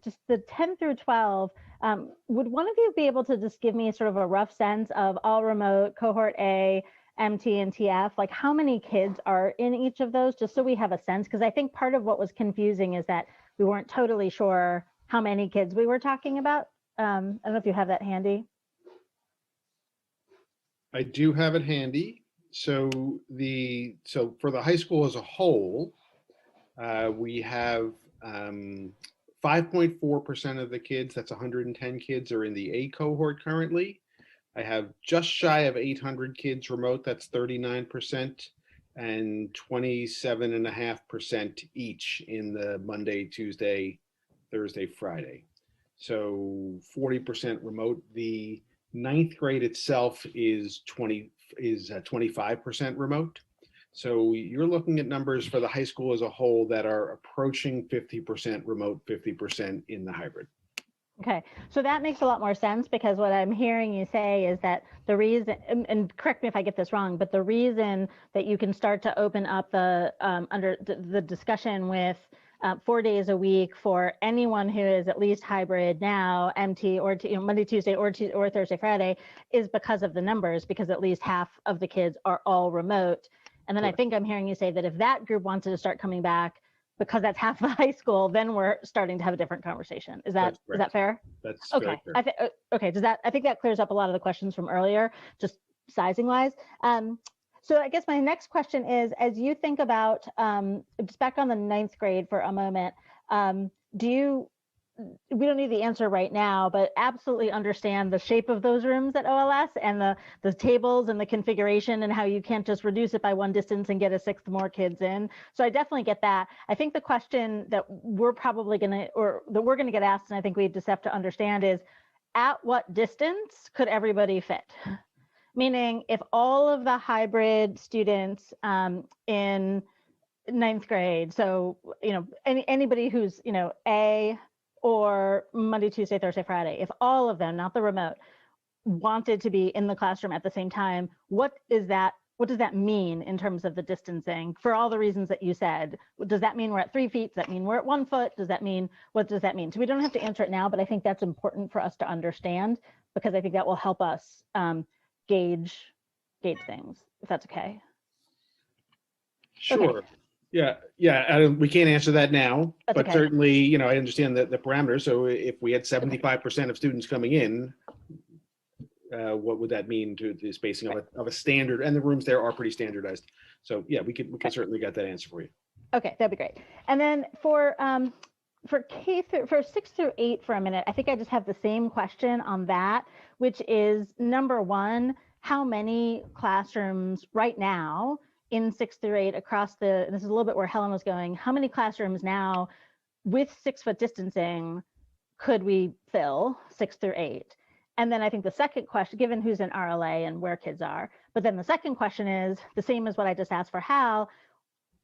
Just the 10 through 12, would one of you be able to just give me sort of a rough sense of all remote, cohort A, MT, and TF? Like how many kids are in each of those, just so we have a sense? Because I think part of what was confusing is that we weren't totally sure how many kids we were talking about. I don't know if you have that handy. I do have it handy. So for the high school as a whole, we have 5.4% of the kids, that's 110 kids, are in the A cohort currently. I have just shy of 800 kids remote, that's 39%, and 27.5% each in the Monday, Tuesday, Thursday, Friday. So 40% remote. The 9th grade itself is 25% remote. So you're looking at numbers for the high school as a whole that are approaching 50% remote, 50% in the hybrid. Okay, so that makes a lot more sense, because what I'm hearing you say is that the reason, and correct me if I get this wrong, but the reason that you can start to open up the under the discussion with 4 days a week for anyone who is at least hybrid now, MT or Monday, Tuesday, or Thursday, Friday, is because of the numbers, because at least half of the kids are all remote. And then I think I'm hearing you say that if that group wanted to start coming back, because that's half the high school, then we're starting to have a different conversation. Is that fair? That's okay. Okay. I think that clears up a lot of the questions from earlier, just sizing wise. So I guess my next question is, as you think about, just back on the 9th grade for a moment, we don't need the answer right now, but absolutely understand the shape of those rooms at OLS and the tables and the configuration and how you can't just reduce it by one distance and get a 6th more kids in. So I definitely get that. I think the question that we're probably gonna get asked, and I think we just have to understand, is at what distance could everybody fit? Meaning if all of the hybrid students in 9th grade, so anybody who's A or Monday, Tuesday, Thursday, Friday, if all of them, not the remote, wanted to be in the classroom at the same time, what does that mean in terms of the distancing for all the reasons that you said? Does that mean we're at 3 feet? Does that mean we're at 1 foot? What does that mean? So we don't have to answer it now, but I think that's important for us to understand, because I think that will help us gauge things, if that's okay. Sure. Okay. Yeah. We can't answer that now, but okay. Certainly, I understand the parameters. So if we had 75% of students coming in, what would that mean to the spacing of a standard? And the rooms there are pretty standardized. So yeah, we can certainly get that answer for you. Okay, that'd be great. And then for 6 through 8 for a minute, I think I just have the same question on that, which is number one, how many classrooms right now in 6 through 8 across this is a little bit where Helen was going, how many classrooms now with 6 foot distancing could we fill 6 through 8? And then I think the second question, given who's in RLA and where kids are, but then the second question is the same as what I just asked for Hal.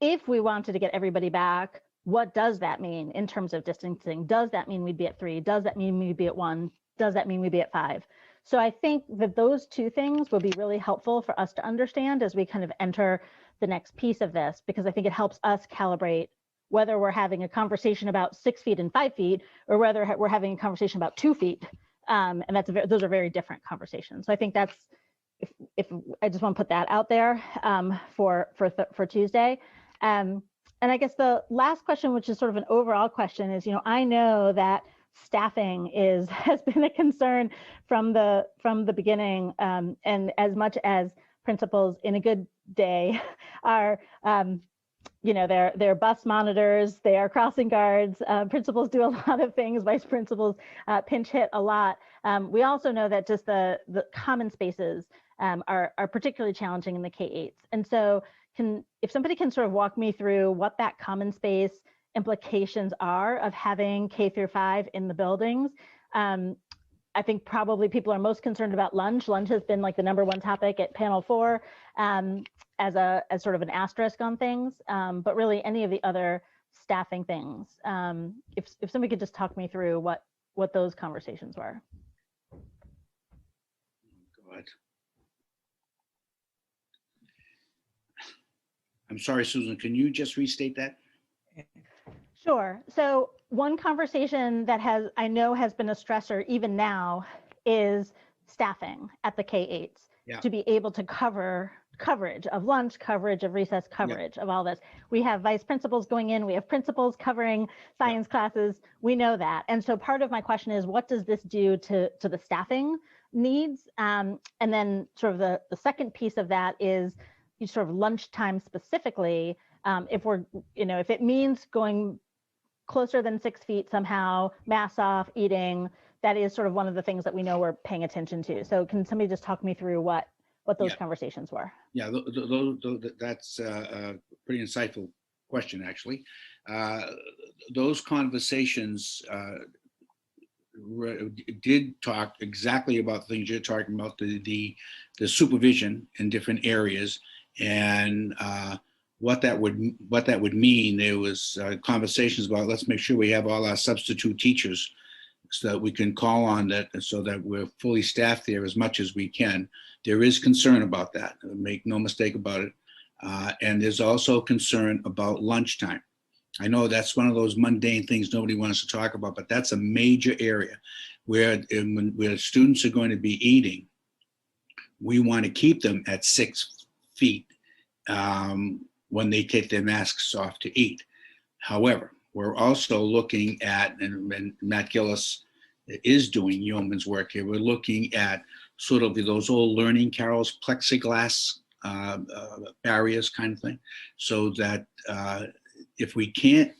If we wanted to get everybody back, what does that mean in terms of distancing? Does that mean we'd be at 3? Does that mean we'd be at 1? Does that mean we'd be at 5? So I think that those two things will be really helpful for us to understand as we kind of enter the next piece of this, because I think it helps us calibrate whether we're having a conversation about 6 feet and 5 feet, or whether we're having a conversation about 2 feet. And those are very different conversations. So I think that's, if I just want to put that out there for Tuesday. And I guess the last question, which is sort of an overall question, is, I know that staffing has been a concern from the beginning, and as much as principals in a good day are they're bus monitors, they are crossing guards, principals do a lot of things, vice principals pinch hit a lot. We also know that just the common spaces are particularly challenging in the K-8s. And so if somebody can sort of walk me through what that common space implications are of having K through 5 in the buildings. I think probably people are most concerned about lunch. Lunch has been like the #1 topic at panel 4 as sort of an asterisk on things, but really any of the other staffing things. If somebody could just talk me through what those conversations were. Go ahead. I'm sorry, Susan, can you just restate that? Sure. So one conversation that I know has been a stressor even now is staffing at the K-8s to be able to coverage of lunch, coverage of recess, coverage of all this. We have vice principals going in, we have principals covering science classes, we know that. And so part of my question is, what does this do to the staffing needs? And then sort of the second piece of that is sort of lunchtime specifically. If it means going closer than 6 feet somehow, mask off, eating, that is sort of one of the things that we know we're paying attention to. So can somebody just talk me through what those conversations were? Yeah, that's a pretty insightful question, actually. Those conversations did talk exactly about things you're talking about, the supervision in different areas, and what that would mean. There was conversations about, let's make sure we have all our substitute teachers so that we can call on that, so that we're fully staffed there as much as we can. There is concern about that, make no mistake about it. And there's also concern about lunchtime. I know that's one of those mundane things nobody wants to talk about, but that's a major area where students are going to be eating. We want to keep them at 6 feet when they take their masks off to eat. However, we're also looking at, and Matt Gillis is doing yeoman's work here, we're looking at sort of those old learning carrels, plexiglass barriers kind of thing, so that if we can't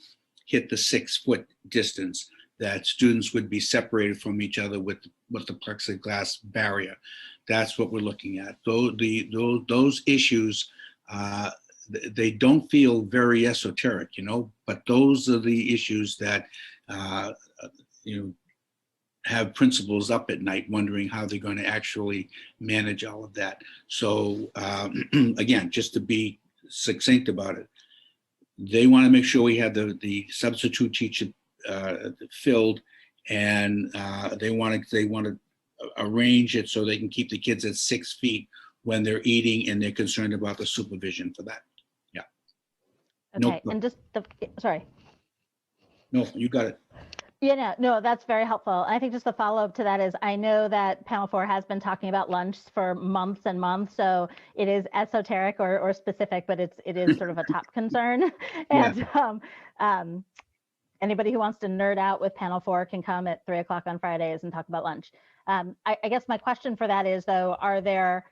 hit the 6 foot distance, that students would be separated from each other with the plexiglass barrier. That's what we're looking at. Those issues, they don't feel very esoteric, but those are the issues that have principals up at night wondering how they're going to actually manage all of that. So again, just to be succinct about it, they want to make sure we have the substitute teacher filled, and they want to arrange it so they can keep the kids at 6 feet when they're eating, and they're concerned about the supervision for that. Yeah. Okay, and just sorry. No, you got it. Yeah, no, that's very helpful. I think just the follow-up to that is, I know that panel 4 has been talking about lunch for months and months, so it is esoteric or specific, but it is sort of a top concern. And anybody who wants to nerd out with panel 4 can come at 3 o'clock on Fridays and talk about lunch. I guess my question for that is, though, are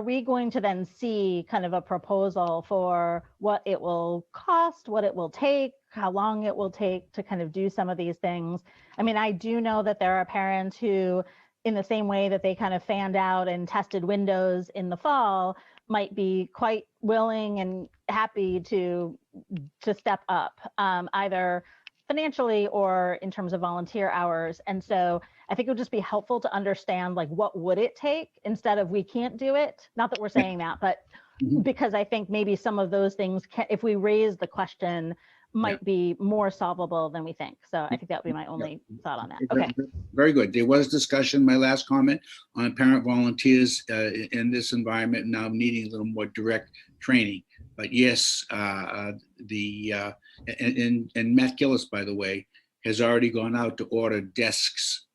we going to then see kind of a proposal for what it will cost, what it will take, how long it will take to kind of do some of these things? I mean, I do know that there are parents who, in the same way that they kind of fanned out and tested windows in the fall, might be quite willing and happy to step up, either financially or in terms of volunteer hours. And so I think it would just be helpful to understand, like, what would it take instead of we can't do it? Not that we're saying that, but because I think maybe some of those things, if we raise the question, might be more solvable than we think. So I think that would be my only thought on that. Okay. Very good. There was discussion, my last comment, on parent volunteers in this environment now needing a little more direct training. But yes, and Matt Gillis, by the way, has already gone out to order desks.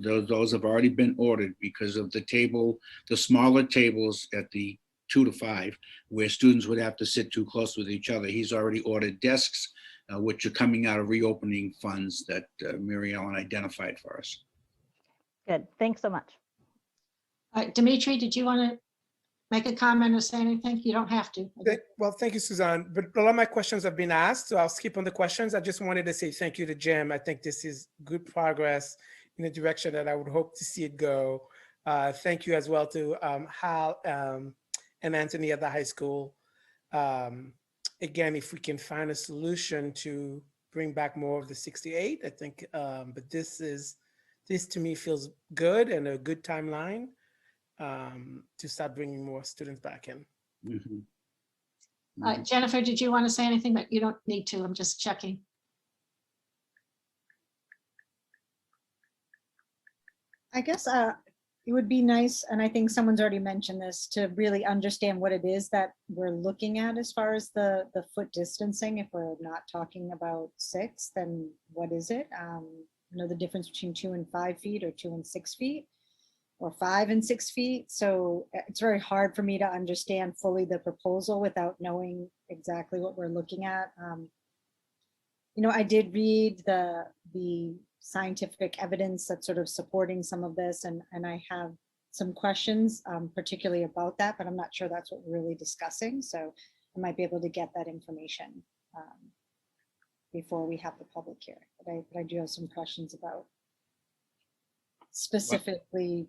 Those have already been ordered because of the smaller tables at the 2 to 5, where students would have to sit too close with each other. He's already ordered desks, which are coming out of reopening funds that Mary Ellen identified for us. Good. Thanks so much. Dimitri, did you want to make a comment or say anything? You don't have to. Well, thank you, Suzanne. But a lot of my questions have been asked, so I'll skip on the questions. I just wanted to say thank you to Jim. I think this is good progress in the direction that I would hope to see it go. Thank you as well to Hal and Anthony at the high school. Again, if we can find a solution to bring back more of the 68, I think, but this to me feels good and a good timeline to start bringing more students back in. Mm-hmm. Jennifer, did you want to say anything? But you don't need to. I'm just checking. I guess it would be nice, and I think someone's already mentioned this, to really understand what it is that we're looking at as far as the foot distancing. If we're not talking about 6, then what is it? The difference between 2 and 5 feet, or 2 and 6 feet, or 5 and 6 feet. So it's very hard for me to understand fully the proposal without knowing exactly what we're looking at. I did read the scientific evidence that's sort of supporting some of this, and I have some questions particularly about that, but I'm not sure that's what we're really discussing. So I might be able to get that information before we have the public hearing. But I do have some questions about specifically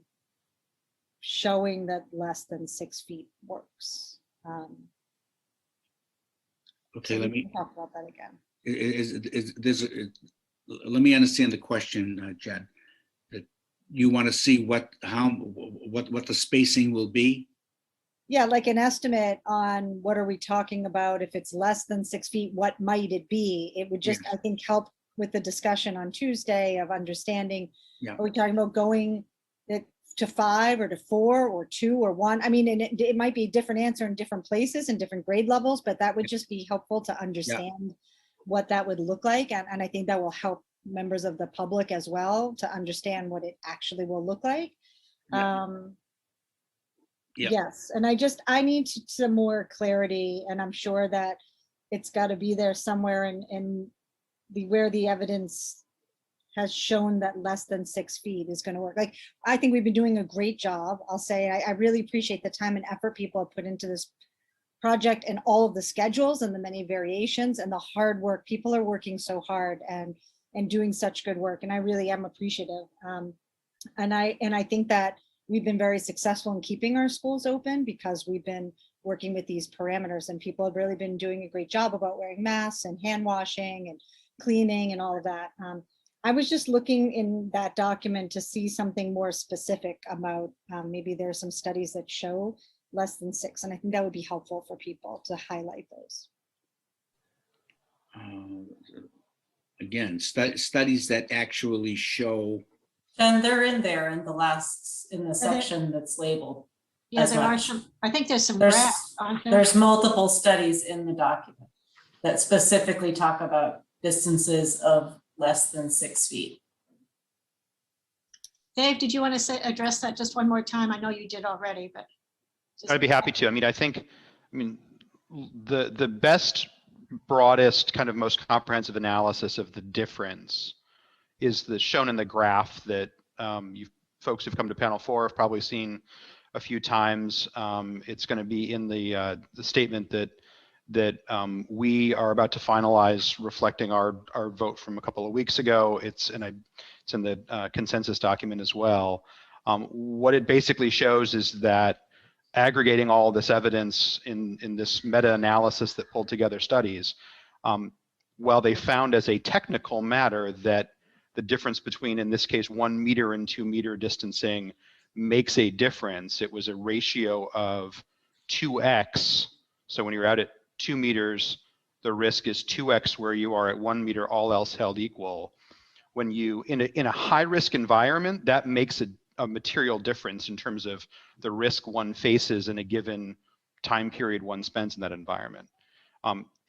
showing that less than 6 feet works. Okay, so let we me can talk about that again. Let me understand the question, Jen. That you want to see what the spacing will be? Yeah, like an estimate on what are we talking about? If it's less than 6 feet, what might it be? It would just, Yes. I think, help with the discussion on Tuesday of understanding. Yeah. Are we talking about going it to 5 or to 4 or 2 or 1? I mean, and it might be a different answer in different places and different grade levels, but that would just be helpful to understand what that would look like. And I think that will help members of the public as well to understand what it actually will look like. Yes, and I need some more clarity, and I'm sure that it's got to be there somewhere in where the evidence has shown that less than 6 feet is going to work. Like, I think we've been doing a great job. I'll say I really appreciate the time and effort people have put into this project, and all of the schedules and the many variations and the hard work. People are working so hard and doing such good work, and I really am appreciative. And I think that we've been very successful in keeping our schools open because we've been working with these parameters, and people have really been doing a great job about wearing masks and hand washing and cleaning and all of that. I was just looking in that document to see something more specific about maybe there are some studies that show less than 6, and I think that would be helpful for people to highlight those. Again, studies that actually show. And they're in there in the section that's labeled. Yeah, as there are much. some. I think there's some graphs, aren't there? There's multiple studies in the document that specifically talk about distances of less than 6 feet. Dave, did you want to address that just one more time? I know you did already, but. I'd be happy to. The best, broadest, kind of most comprehensive analysis of the difference is shown in the graph that you folks who've come to panel 4 have probably seen a few times. It's going to be in the statement that we are about to finalize, reflecting our vote from a couple of weeks ago. It's in the consensus document as well. What it basically shows is that aggregating all this evidence in this meta-analysis that pulled together studies, while they found as a technical matter that the difference between, in this case, 1 meter and 2 meter distancing makes a difference, it was a ratio of 2x. So when you're out at 2 meters, the risk is 2x where you are at 1 meter, all else held equal. When you, in a high-risk environment, that makes a material difference in terms of the risk one faces in a given time period one spends in that environment.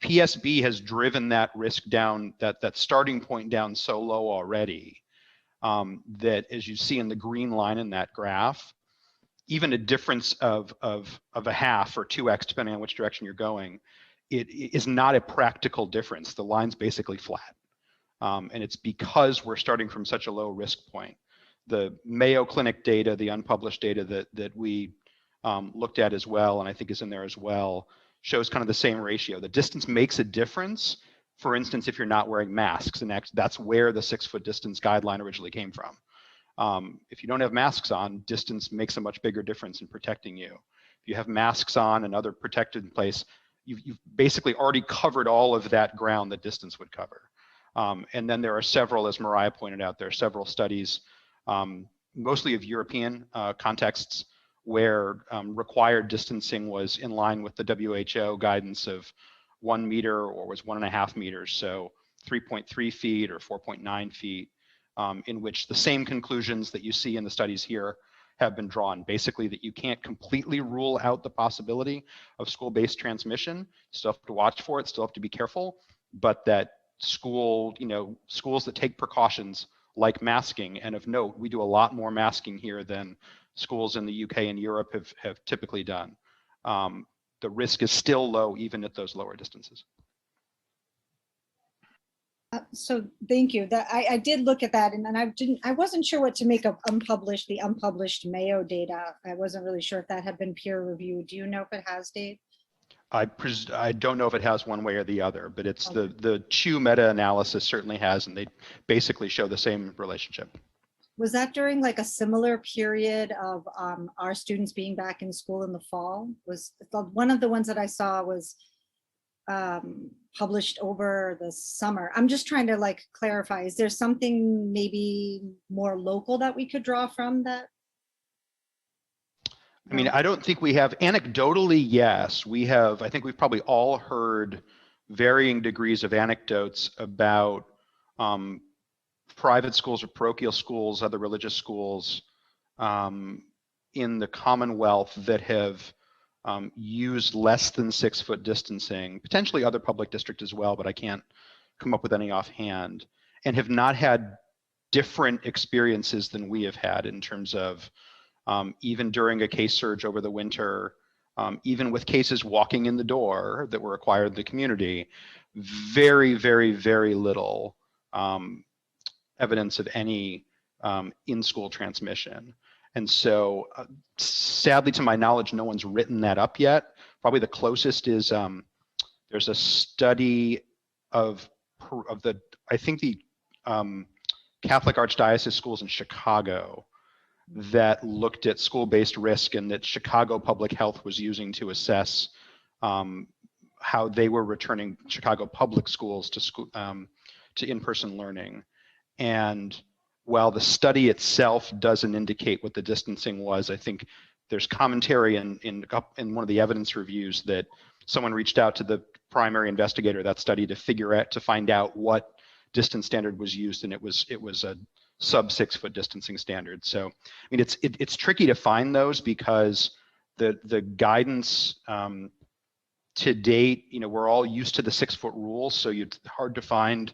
PSB has driven that risk down, that starting point down so low already that, as you see in the green line in that graph, even a difference of a half or 2x, depending on which direction you're going, it is not a practical difference. The line's basically flat. And it's because we're starting from such a low risk point. The Mayo Clinic data, the unpublished data that we looked at as well, and I think is in there as well, shows kind of the same ratio. The distance makes a difference, for instance, if you're not wearing masks, and that's where the 6-foot distance guideline originally came from. If you don't have masks on, distance makes a much bigger difference in protecting you. If you have masks on and other protected in place, you've basically already covered all of that ground that distance would cover. And then there are several, as Mariah pointed out, there are several studies, mostly of European contexts, where required distancing was in line with the WHO guidance of 1 meter or was 1.5 meters, so 3.3 feet or 4.9 feet, in which the same conclusions that you see in the studies here have been drawn. Basically, that you can't completely rule out the possibility of school-based transmission. You still have to watch for it, still have to be careful, but that schools that take precautions like masking, and of note, we do a lot more masking here than schools in the UK and Europe have typically done. The risk is still low even at those lower distances. So thank you. That I did look at that, and then I wasn't sure what to make of the unpublished Mayo data. I wasn't really sure if that had been peer reviewed. Do you know if it has, Dave? I don't know if it has one way or the other, but it's the Chu meta-analysis certainly has, and they basically show the same relationship. Was that during like a similar period of our students being back in school in the fall? Was one of the ones that I saw was published over the summer? I'm just trying to like clarify, is there something maybe more local that we could draw from that? I mean, I don't think we have, anecdotally, yes, we have, I think we've probably all heard varying degrees of anecdotes about private schools or parochial schools, other religious schools in the Commonwealth that have used less than 6-foot distancing, potentially other public districts as well, but I can't come up with any offhand, and have not had different experiences than we have had in terms of even during a case surge over the winter, even with cases walking in the door that were acquired in the community, very, very, very little evidence of any in-school transmission. And so sadly, to my knowledge, no one's written that up yet. Probably the closest is there's a study of the, I think the Catholic Archdiocese schools in Chicago that looked at school-based risk, and that Chicago Public Health was using to assess how they were returning Chicago public schools to school to in-person learning. And while the study itself doesn't indicate what the distancing was, I think there's commentary in one of the evidence reviews that someone reached out to the primary investigator of that study to find out what distance standard was used, and it was a sub 6-foot distancing standard. So, I mean, it's tricky to find those because the guidance to date, we're all used to the 6-foot rule, so it's hard to find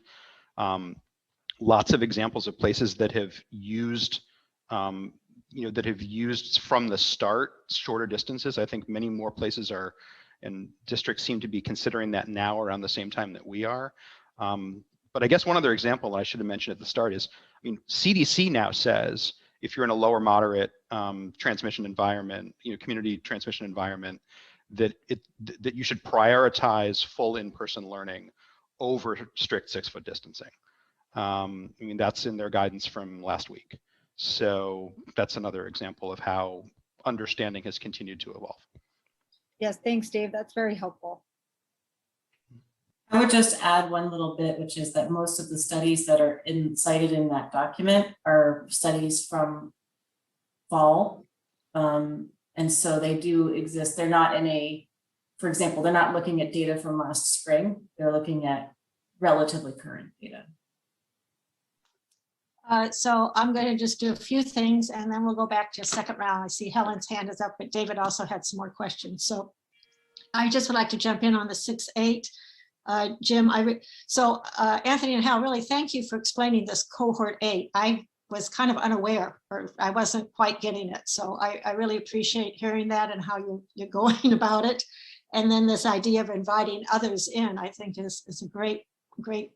lots of examples of places that have used, that have used from the start shorter distances. I think many more places are, and districts seem to be considering that now around the same time that we are. But I guess one other example that I should have mentioned at the start is, I mean, CDC now says if you're in a lower moderate transmission environment, community transmission environment, that you should prioritize full in-person learning over strict 6-foot distancing. I mean, that's in their guidance from last week. So that's another example of how understanding has continued to evolve. Yes, thanks, Dave. That's very helpful. I would just add one little bit, which is that most of the studies that are cited in that document are studies from fall. And so they do exist. They're not for example, they're not looking at data from last spring. They're looking at relatively current data. So I'm going to just do a few things and then we'll go back to a second round. I see Helen's hand is up, but David also had some more questions. So I just would like to jump in on the 6-8. Jim, Anthony and Hal, really thank you for explaining this cohort 8. I was kind of unaware, or I wasn't quite getting it. So I really appreciate hearing that and how you're going about it. And then this idea of inviting others in, I think is a great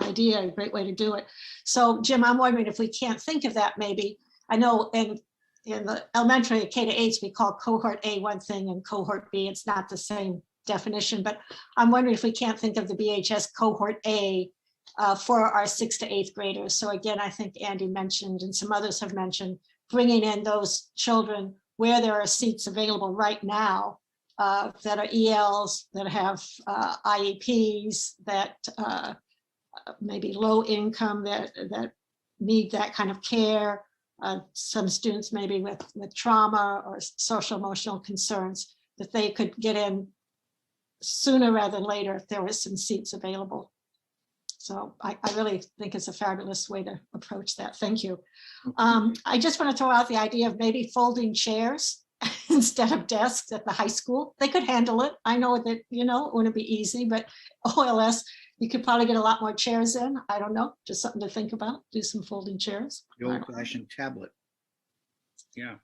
idea, a great way to do it. So Jim, I'm wondering if we can't think of that maybe. I know in the elementary K-8s, we call cohort A one thing and cohort B, it's not the same definition, but I'm wondering if we can't think of the BHS cohort A for our 6th to 8th graders. So again, I think Andy mentioned and some others have mentioned bringing in those children where there are seats available right now that are ELs, that have IEPs, that maybe low income, that need that kind of care. Some students maybe with trauma or social emotional concerns, that they could get in sooner rather than later if there was some seats available. So I really think it's a fabulous way to approach that. Thank you. I just want to throw out the idea of maybe folding chairs instead of desks at the high school. They could handle it. I know that, it wouldn't be easy, but OLS, you could probably get a lot more chairs in. I don't know, just something to think about. Do some folding chairs. The old-fashioned tablet. Yeah.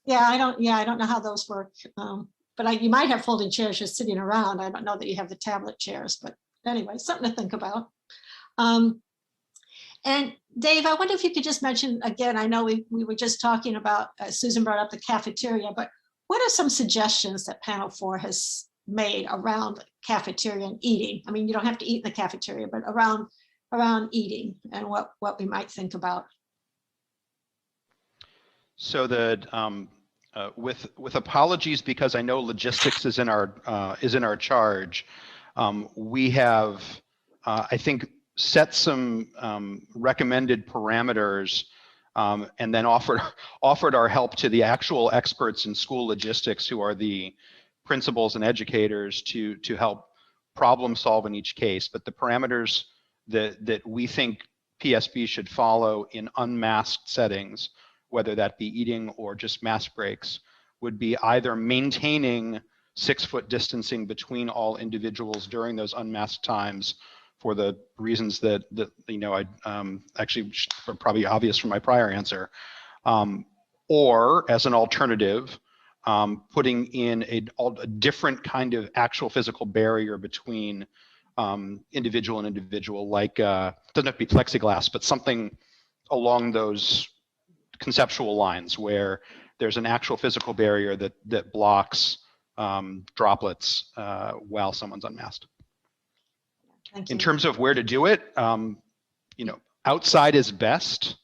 Yeah, I don't know how those work. But you might have folding chairs just sitting around. I don't know that you have the tablet chairs, but anyway, something to think about. And Dave, I wonder if you could just mention again, I know we were just talking about, Susan brought up the cafeteria, but what are some suggestions that panel 4 has made around cafeteria and eating? I mean, you don't have to eat in the cafeteria, but around eating and what we might think about. So with apologies, because I know logistics is in our charge, we have I think set some recommended parameters and then offered our help to the actual experts in school logistics, who are the principals and educators, to help problem solve in each case. But the parameters that we think PSB should follow in unmasked settings, whether that be eating or just mask breaks, would be either maintaining 6-foot distancing between all individuals during those unmasked times, for the reasons that I actually are probably obvious from my prior answer, or as an alternative, putting in a different kind of actual physical barrier between individual and individual, like doesn't have to be plexiglass, but something along those conceptual lines where there's an actual physical barrier that blocks droplets while someone's unmasked. In terms of where to do it, outside is best,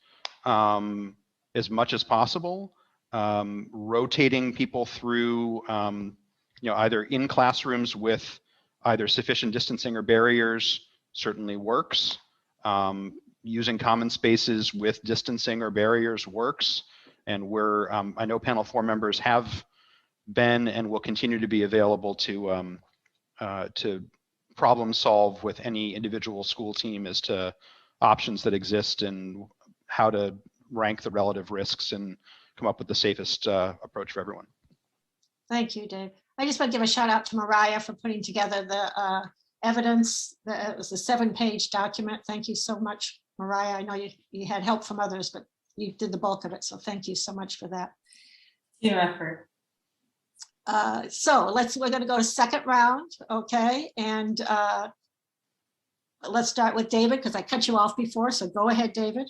as much as possible. Rotating people through, either in classrooms with either sufficient distancing or barriers certainly works. Using common spaces with distancing or barriers works. And I know panel 4 members have been and will continue to be available to problem solve with any individual school team as to options that exist and how to rank the relative risks and come up with the safest approach for everyone. Thank you, Dave. I just want to give a shout out to Mariah for putting together the evidence. It was a 7-page document. Thank you so much, Mariah. I know you had help from others, but you did the bulk of it. So thank you so much for that. Team effort. So we're going to go to second round. Okay. And let's start with David, because I cut you off before. So go ahead, David.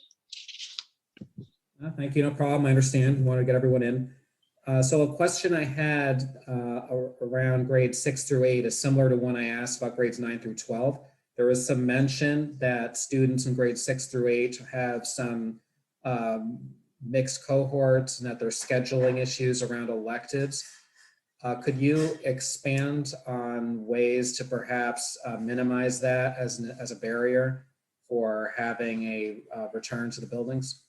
Thank you. No problem. I understand. You want to get everyone in. So a question I had around grades 6 through 8 is similar to one I asked about grades 9 through 12. There was some mention that students in grades 6 through 8 have some mixed cohorts and that there's scheduling issues around electives. Could you expand on ways to perhaps minimize that as a barrier for having a return to the buildings?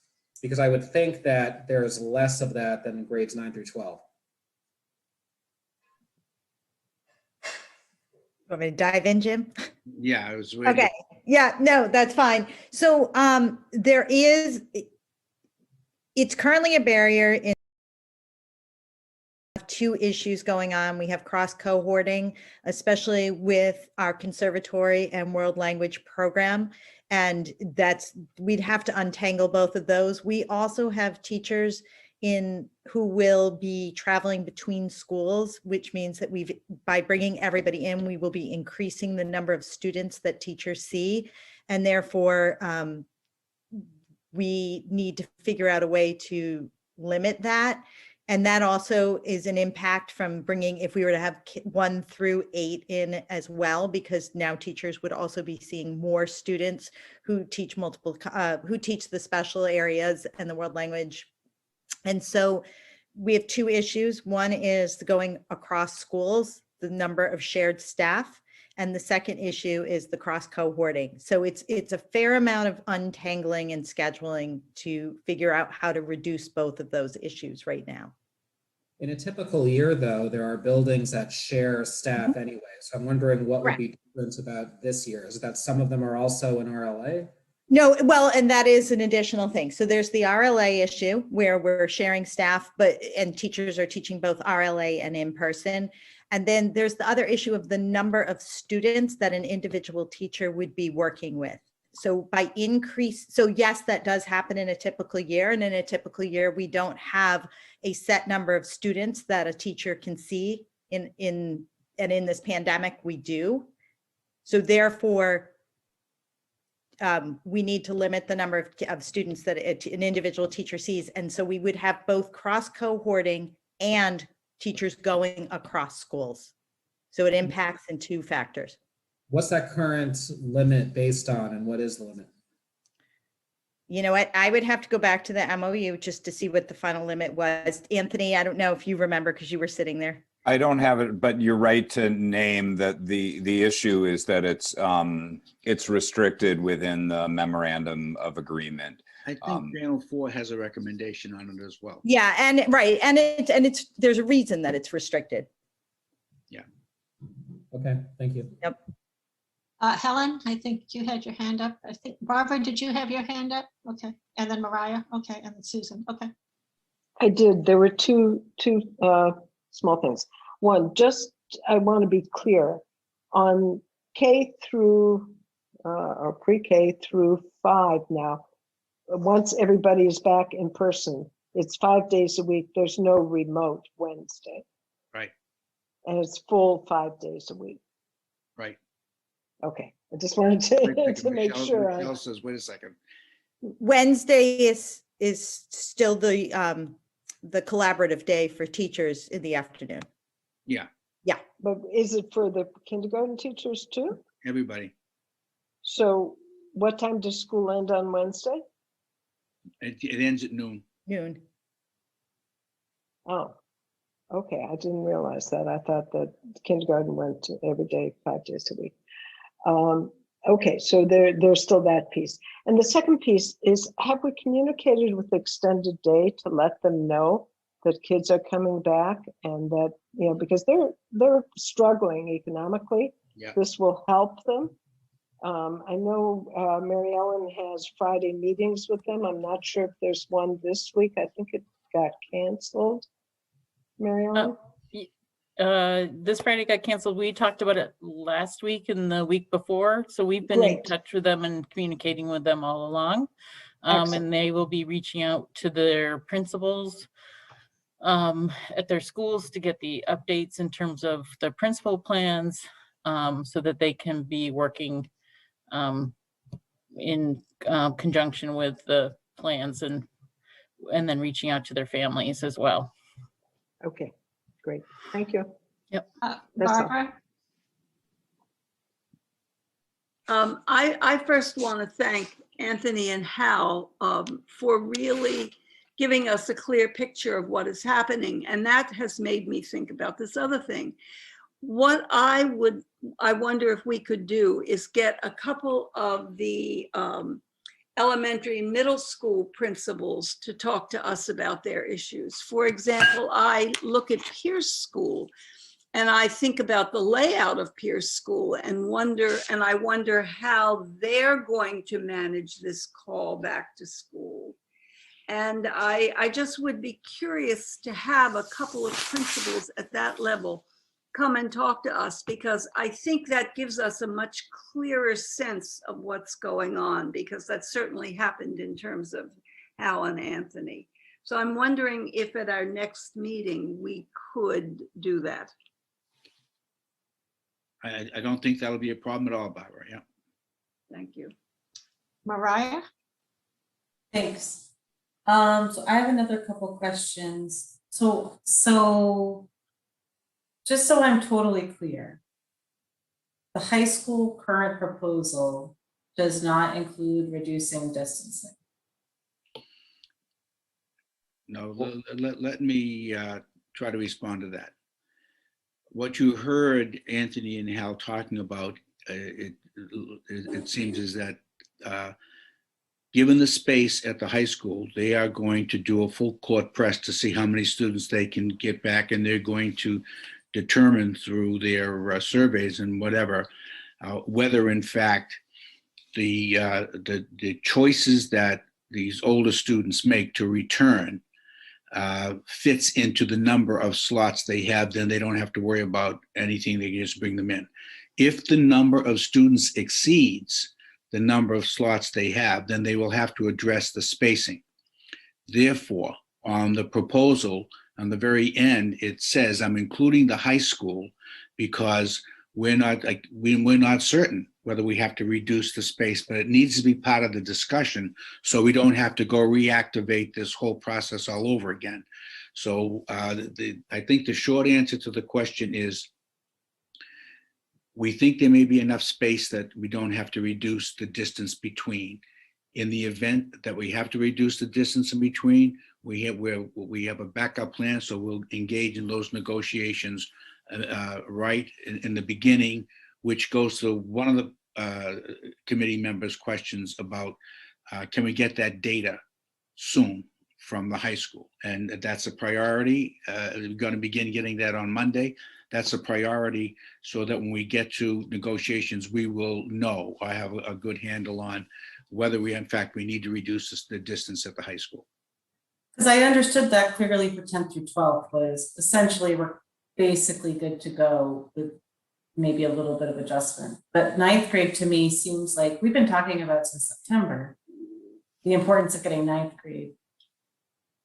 Because I would think that there's less of that than in grades 9 through 12. Want me to dive in, Jim? Yeah, I was waiting. Okay. Yeah, no, that's fine. So it's currently a barrier in have two issues going on. We have cross cohorting, especially with our conservatory and world language program. And we'd have to untangle both of those. We also have teachers who will be traveling between schools, which means that by bringing everybody in, we will be increasing the number of students that teachers see. And therefore, we need to figure out a way to limit that. And that also is an impact from bringing, if we were to have 1 through 8 in as well, because now teachers would also be seeing more students who teach who teach the special areas and the world language. And so we have two issues. One is going across schools, the number of shared staff. And the second issue is the cross cohorting. So it's a fair amount of untangling and scheduling to figure out how to reduce both of those issues right now. In a typical year, though, there are buildings that share staff anyway. So I'm wondering what would be different about this year? Is it that some of them are also in RLA? No, well, and that is an additional thing. So there's the RLA issue where we're sharing staff, and teachers are teaching both RLA and in person. And then there's the other issue of the number of students that an individual teacher would be working with. So yes, that does happen in a typical year. And in a typical year, we don't have a set number of students that a teacher can see and in this pandemic, we do. So therefore, we need to limit the number of students that an individual teacher sees. And so we would have both cross cohorting and teachers going across schools. So it impacts in two factors. What's that current limit based on, and what is the limit? You know what, I would have to go back to the MOU just to see what the final limit was. Anthony, I don't know if you remember because you were sitting there. I don't have it, but you're right to name that the issue is that it's restricted within the memorandum of agreement. I think Channel 4 has a recommendation on it as well. Yeah, and right, and it's there's a reason that it's restricted. Yeah. Okay, thank you. Yep. Helen, I think you had your hand up. I think Barbara, did you have your hand up? Okay, and then Mariah. Okay, and then Susan. Okay. I did. There were two small things. One, just I want to be clear on K through or pre-K through 5 now. Once everybody is back in person, it's 5 days a week. There's no remote Wednesday. Right. And it's full 5 days a week. Right. Okay. I just wanted to make sure. Michelle says, wait a second. Wednesday is still the collaborative day for teachers in the afternoon. Yeah. Yeah. But is it for the kindergarten teachers too? Everybody. So what time does school end on Wednesday? It ends at noon. Noon. Oh, okay. I didn't realize that. I thought that kindergarten went every day, 5 days a week. Okay, so there's still that piece. And the second piece is, have we communicated with Extended Day to let them know that kids are coming back and that, you know, because they're struggling economically. Yeah. This will help them. I know Mary Ellen has Friday meetings with them. I'm not sure if there's one this week. I think it got canceled. Mary Ellen? This Friday got canceled. We talked about it last week and the week before. So we've been in touch with them and communicating with them all along. And they will be reaching out to their principals at their schools to get the updates in terms of the principal plans so that they can be working in conjunction with the plans and then reaching out to their families as well. Okay, great. Thank you. Yep. Barbara? I first want to thank Anthony and Hal for really giving us a clear picture of what is happening. And that has made me think about this other thing. What I wonder if we could do is get a couple of the elementary and middle school principals to talk to us about their issues. For example, I look at Pierce School and I think about the layout of Pierce School and I wonder how they're going to manage this call back to school. And I just would be curious to have a couple of principals at that level come and talk to us, because I think that gives us a much clearer sense of what's going on, because that certainly happened in terms of Hal and Anthony. So I'm wondering if at our next meeting we could do that. I don't think that'll be a problem at all, Barbara. Yeah. Thank you. Mariah? Thanks. So I have another couple questions. So just so I'm totally clear, the high school current proposal does not include reducing distancing. No, let me try to respond to that. What you heard Anthony and Hal talking about, it seems is that given the space at the high school, they are going to do a full court press to see how many students they can get back, and they're going to determine through their surveys and whatever, whether in fact the choices that these older students make to return fits into the number of slots they have. Then they don't have to worry about anything. They can just bring them in. If the number of students exceeds the number of slots they have, then they will have to address the spacing. Therefore, on the proposal, on the very end, it says, I'm including the high school because we're not certain whether we have to reduce the space, but it needs to be part of the discussion so we don't have to go reactivate this whole process all over again. So I think the short answer to the question is, we think there may be enough space that we don't have to reduce the distance between. In the event that we have to reduce the distance in between, we have a backup plan, so we'll engage in those negotiations right in the beginning, which goes to one of the committee members' questions about can we get that data soon from the high school? And that's a priority. We're going to begin getting that on Monday. That's a priority so that when we get to negotiations, we will know, I have a good handle on whether we need to reduce the distance at the high school. Because I understood that clearly for 10th through 12th was essentially we're basically good to go with maybe a little bit of adjustment. But 9th grade to me seems like we've been talking about since September, the importance of getting 9th grade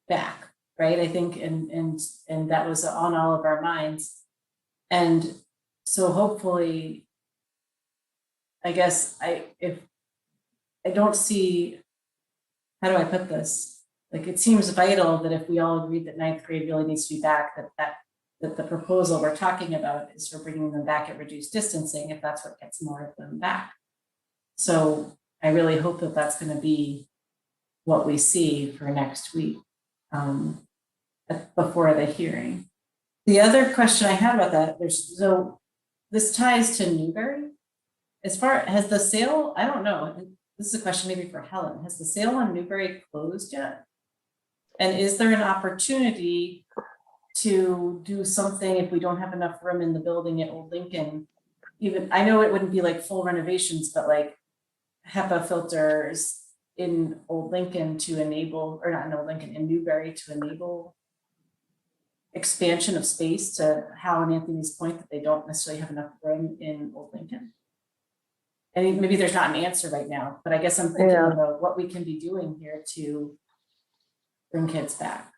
back, right? I think, and that was on all of our minds. And so hopefully, I guess if I don't see, how do I put this? Like, it seems vital that if we all agreed that 9th grade really needs to be back, that the proposal we're talking about is for bringing them back at reduced distancing, if that's what gets more of them back. So I really hope that that's going to be what we see for next week before the hearing. The other question I had about that, so this ties to Newberry. As far as the sale, I don't know. This is a question maybe for Helen. Has the sale on Newberry closed yet? And is there an opportunity to do something if we don't have enough room in the building at Old Lincoln? Even, I know it wouldn't be like full renovations, but like HEPA filters in Old Lincoln to enable, or not in Old Lincoln, in Newberry to enable expansion of space, to Hal and Anthony's point that they don't necessarily have enough room in Old Lincoln. And maybe there's not an answer right now, but I guess I'm thinking about what we can be doing here to bring kids back.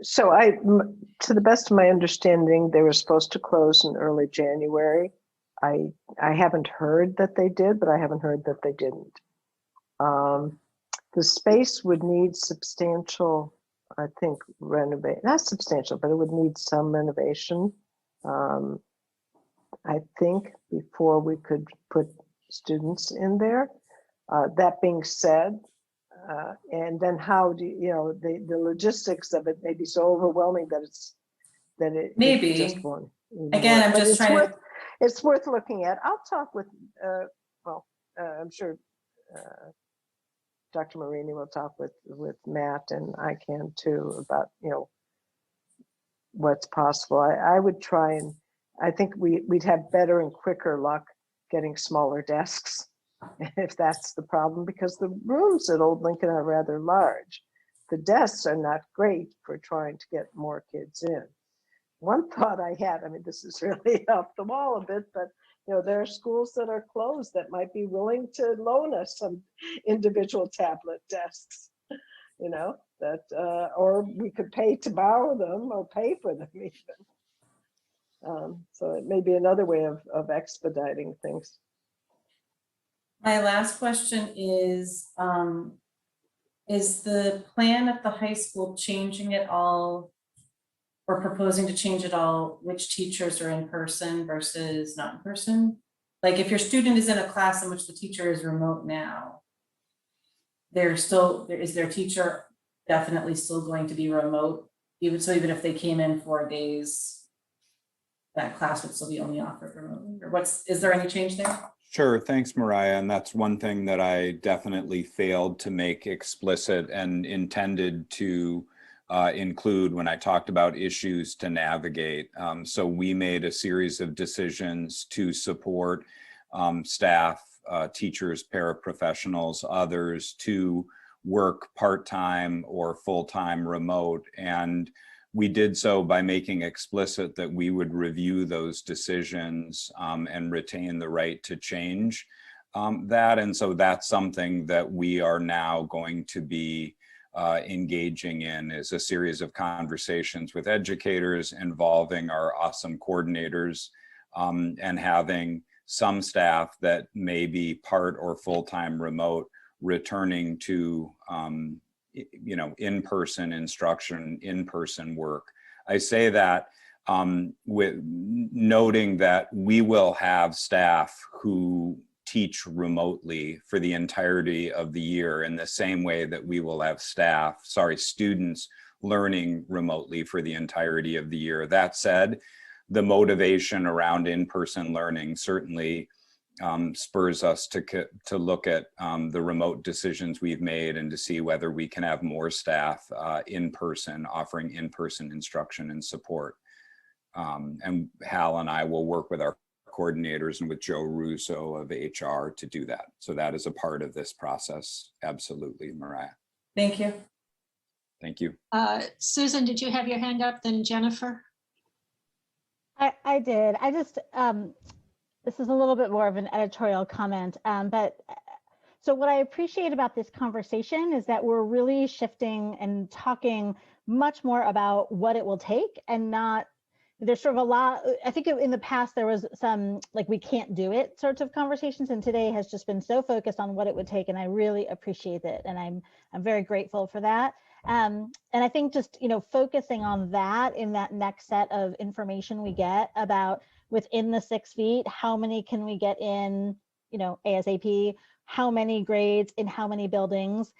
So to the best of my understanding, they were supposed to close in early January. I haven't heard that they did, but I haven't heard that they didn't. The space would need substantial, I think, renovate, not substantial, but it would need some renovation. I think before we could put students in there. That being said, and then how do the logistics of it may be so overwhelming that it maybe just won't again work. I'm just trying it's worth looking at. I'll talk with I'm sure Dr. Marini will talk with Matt, and I can too, about what's possible. I would try, and I think we'd have better and quicker luck getting smaller desks if that's the problem, because the rooms at Old Lincoln are rather large. The desks are not great for trying to get more kids in. One thought I had, I mean, this is really off the wall a bit, but there are schools that are closed that might be willing to loan us some individual tablet desks, that, or we could pay to borrow them or pay for them even. So it may be another way of expediting things. My last question is the plan at the high school changing at all or proposing to change at all which teachers are in person versus not in person? Like if your student is in a class in which the teacher is remote now, is their teacher definitely still going to be remote? Even if they came in 4 days, that class would still be only offered remotely? Or is there any change there? Sure, thanks, Mariah. And that's one thing that I definitely failed to make explicit and intended to include when I talked about issues to navigate. So we made a series of decisions to support staff, teachers, paraprofessionals, others to work part-time or full-time remote. And we did so by making explicit that we would review those decisions and retain the right to change that. And so that's something that we are now going to be engaging in, is a series of conversations with educators involving our awesome coordinators and having some staff that may be part or full-time remote returning to in-person instruction, in-person work. I say that with noting that we will have staff who teach remotely for the entirety of the year in the same way that we will have students learning remotely for the entirety of the year. That said, the motivation around in-person learning certainly spurs us to look at the remote decisions we've made and to see whether we can have more staff in person, offering in-person instruction and support. And Hal and I will work with our coordinators and with Joe Russo of HR to do that. So that is a part of this process. Absolutely, Mariah. Thank you. Thank you. Susan, did you have your hand up? Then Jennifer. I did. I just, this is a little bit more of an editorial comment, but so what I appreciate about this conversation is that we're really shifting and talking much more about what it will take and not, there's sort of a lot, I think in the past there was some like we can't do it sorts of conversations, and today has just been so focused on what it would take, and I really appreciate it, and I'm very grateful for that. And I think just, focusing on that in that next set of information we get about within the 6 feet, how many can we get in, ASAP, how many grades in how many buildings.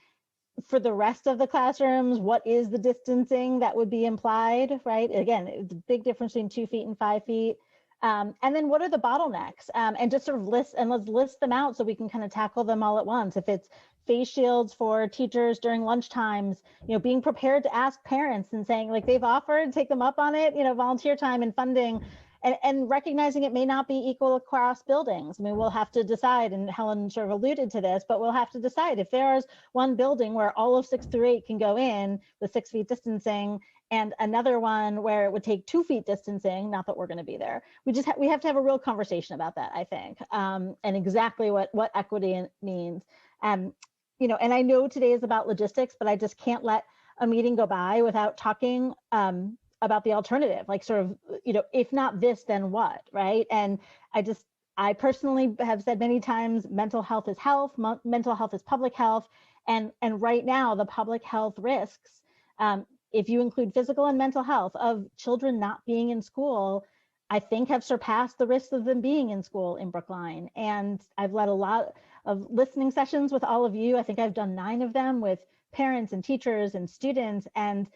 For the rest of the classrooms, what is the distancing that would be implied, right? Again, it's a big difference between 2 feet and 5 feet. And then what are the bottlenecks? And just sort of let's list them out so we can kind of tackle them all at once. If it's face shields for teachers during lunch times, being prepared to ask parents and saying like they've offered, take them up on it, volunteer time and funding. And recognizing it may not be equal across buildings. I mean, we'll have to decide, and Helen sort of alluded to this, but we'll have to decide if there's one building where all of 6 through 8 can go in with 6 feet distancing and another one where it would take 2 feet distancing, not that we're going to be there. We have to have a real conversation about that, I think, and exactly what equity means. And I know today is about logistics, but I just can't let a meeting go by without talking about the alternative, like sort of, if not this, then what, right? And I personally have said many times, mental health is health, mental health is public health. And right now the public health risks, if you include physical and mental health of children not being in school, I think have surpassed the risks of them being in school in Brookline. And I've led a lot of listening sessions with all of you. I think I've done 9 of them with parents and teachers and students. And,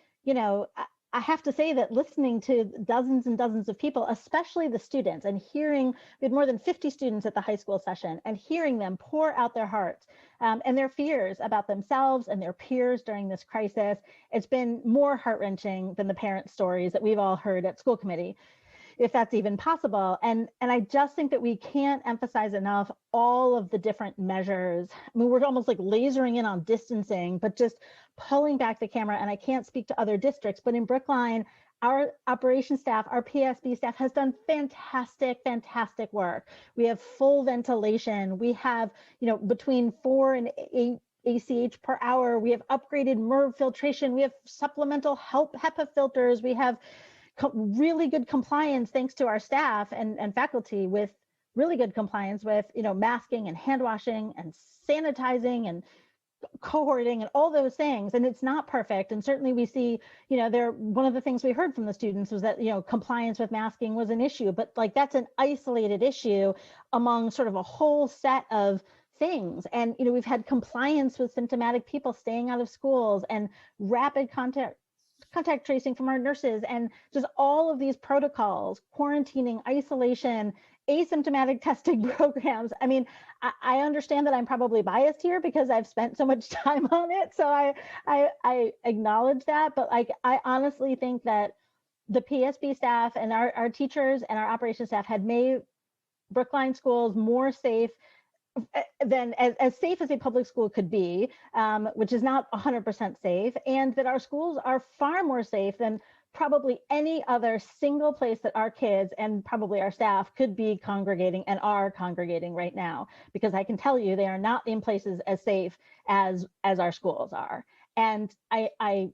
I have to say that listening to dozens and dozens of people, especially the students, and hearing, we had more than 50 students at the high school session, and hearing them pour out their hearts and their fears about themselves and their peers during this crisis, it's been more heart-wrenching than the parent stories that we've all heard at school committee. if that's even possible. And I just think that we can't emphasize enough all of the different measures. I mean, we're almost like lasering in on distancing, but just pulling back the camera. And I can't speak to other districts, but in Brookline, our operations staff, our PSB staff has done fantastic work. We have full ventilation. We have, between 4 and 8 ACH per hour. We have upgraded MERV filtration. We have supplemental HEPA filters. We have really good compliance thanks to our staff and faculty, with really good compliance with, masking and hand washing and sanitizing and cohorting and all those things. And it's not perfect. And certainly we see, one of the things we heard from the students was that, compliance with masking was an issue, but like that's an isolated issue among sort of a whole set of things. And, we've had compliance with symptomatic people staying out of schools and rapid contact tracing from our nurses, and just all of these protocols, quarantining, isolation, asymptomatic testing programs. I mean, I understand that I'm probably biased here because I've spent so much time on it. So I acknowledge that, but like, I honestly think that the PSB staff and our teachers and our operations staff had made Brookline schools more safe than as safe as a public school could be, which is not 100% safe, and that our schools are far more safe than probably any other single place that our kids and probably our staff could be congregating and are congregating right now, because I can tell you they are not in places as safe as our schools are. And I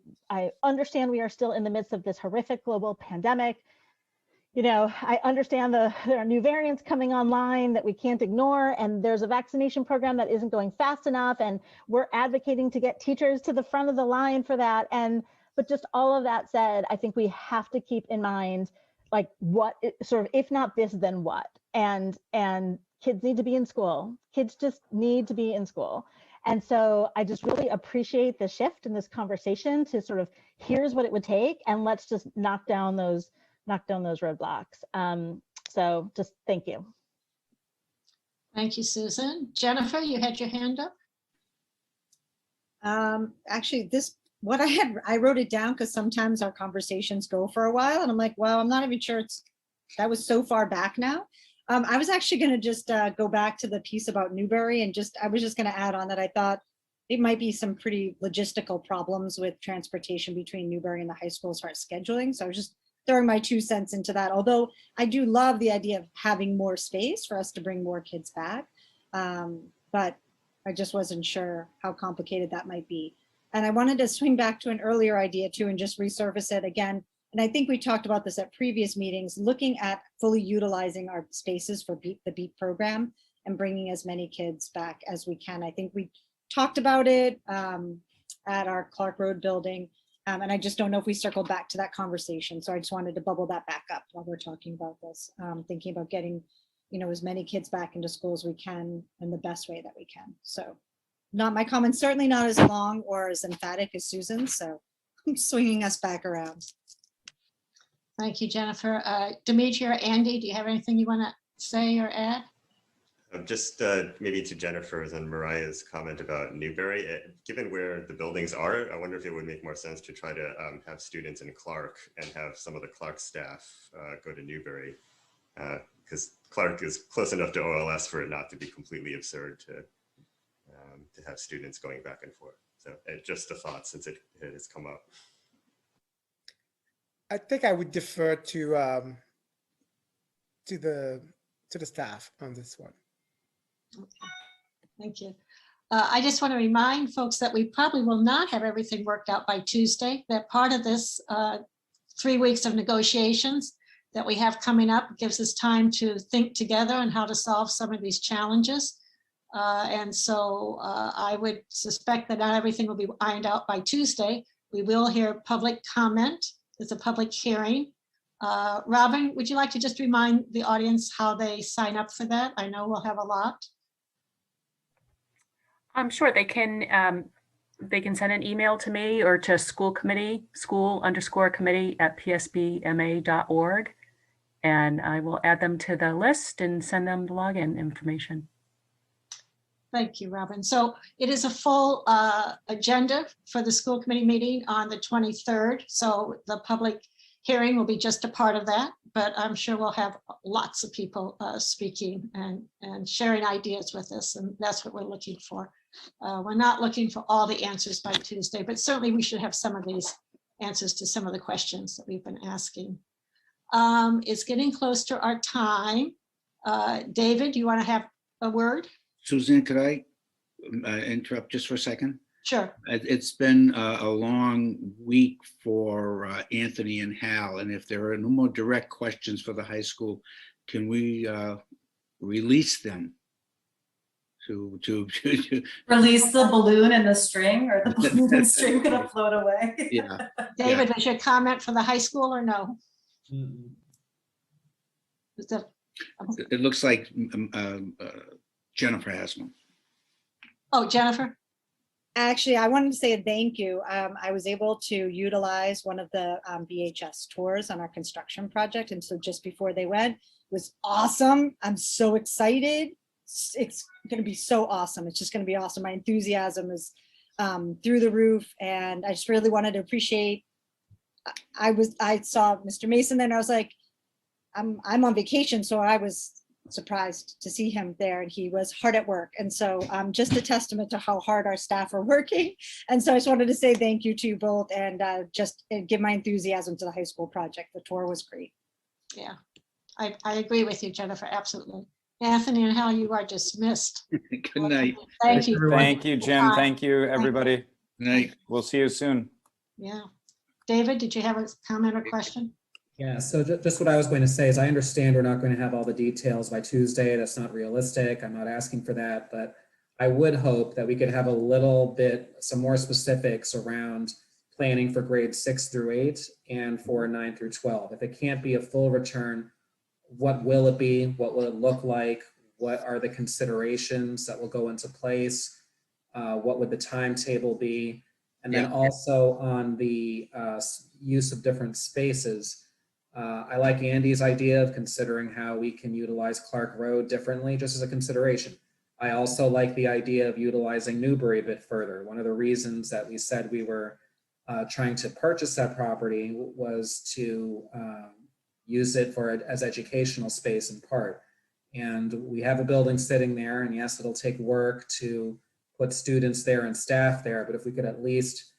understand we are still in the midst of this horrific global pandemic. I understand there are new variants coming online that we can't ignore, and there's a vaccination program that isn't going fast enough, and we're advocating to get teachers to the front of the line for that. But just all of that said, I think we have to keep in mind, like, if not this, then what? And kids need to be in school. Kids just need to be in school. And so I just really appreciate the shift in this conversation to sort of, here's what it would take, and let's just knock down those roadblocks. So just thank you. Thank you, Susan. Jennifer, you had your hand up. Actually, what I wrote it down because sometimes our conversations go for a while, and I'm like, well, I'm not even sure that was so far back now. I was actually going to just go back to the piece about Newbury, and I was just going to add on that I thought it might be some pretty logistical problems with transportation between Newbury and the high school as far as scheduling. So I was just throwing my 2 cents into that, although I do love the idea of having more space for us to bring more kids back. But I just wasn't sure how complicated that might be. And I wanted to swing back to an earlier idea too, and just resurface it again. And I think we talked about this at previous meetings, looking at fully utilizing our spaces for the BEAT program and bringing as many kids back as we can. I think we talked about it at our Clark Road building. And I just don't know if we circled back to that conversation. So I just wanted to bubble that back up while we're talking about this, thinking about getting, as many kids back into school as we can in the best way that we can. So not my comments, certainly not as long or as emphatic as Susan. So I'm swinging us back around. Thank you, Jennifer. Demetria or Andy, do you have anything you want to say or add? Just maybe to Jennifer's and Mariah's comment about Newbury, given where the buildings are, I wonder if it would make more sense to try to have students in Clark and have some of the Clark staff go to Newbury, because Clark is close enough to OLS for it not to be completely absurd to have students going back and forth. So just a thought, since it has come up. I think I would defer to the staff on this one. Okay. Thank you. I just want to remind folks that we probably will not have everything worked out by Tuesday, that part of this 3 weeks of negotiations that we have coming up gives us time to think together on how to solve some of these challenges. And so I would suspect that not everything will be ironed out by Tuesday. We will hear public comment. There's a public hearing. Robin, would you like to just remind the audience how they sign up for that? I know we'll have a lot. Sure, they can send an email to me or to school_committee@psbma.org, and I will add them to the list and send them the login information. Thank you, Robin. So it is a full agenda for the school committee meeting on the 23rd. So the public hearing will be just a part of that, but I'm sure we'll have lots of people speaking and sharing ideas with us, and that's what we're looking for. We're not looking for all the answers by Tuesday, but certainly we should have some of these answers to some of the questions that we've been asking. It's getting close to our time. David, do you want to have a word? Suzanne, could I interrupt just for a second? Sure. It's been a long week for Anthony and Hal, and if there are no more direct questions for the high school, can we release them to Release the balloon and the string, or the balloon and string gonna float away? Yeah. David, was your comment for the high school or no? Was that- It looks like Jennifer has one. Oh, Jennifer? Actually, I wanted to say a thank you. I was able to utilize one of the VHS tours on our construction project. And so just before they went, it was awesome. I'm so excited. It's going to be so awesome. It's just going to be awesome. My enthusiasm is through the roof. And I just really wanted to appreciate, I saw Mr. Mason then I was like, I'm on vacation. So I was surprised to see him there, and he was hard at work. And so just a testament to how hard our staff are working. And so I just wanted to say thank you to you both, and just give my enthusiasm to the high school project. The tour was great. Yeah, I agree with you, Jennifer, absolutely. Anthony and Hal, you are dismissed. Good night. Thank you. Thank you, Jim. Thank you, everybody. Good night. We'll see you soon. Yeah. David, did you have a comment or question? Yeah, so just what I was going to say is I understand we're not going to have all the details by Tuesday. That's not realistic. I'm not asking for that, but I would hope that we could have a little bit, some more specifics around planning for grades 6 through 8 and for 9 through 12. If it can't be a full return, what will it be? What will it look like? What are the considerations that will go into place? What would the timetable be? And then also on the use of different spaces, I like Andy's idea of considering how we can utilize Clark Road differently, just as a consideration. I also like the idea of utilizing Newbury a bit further. One of the reasons that we said we were trying to purchase that property was to use it for as educational space in part. And we have a building sitting there, and yes, it'll take work to put students there and staff there, but if we could at least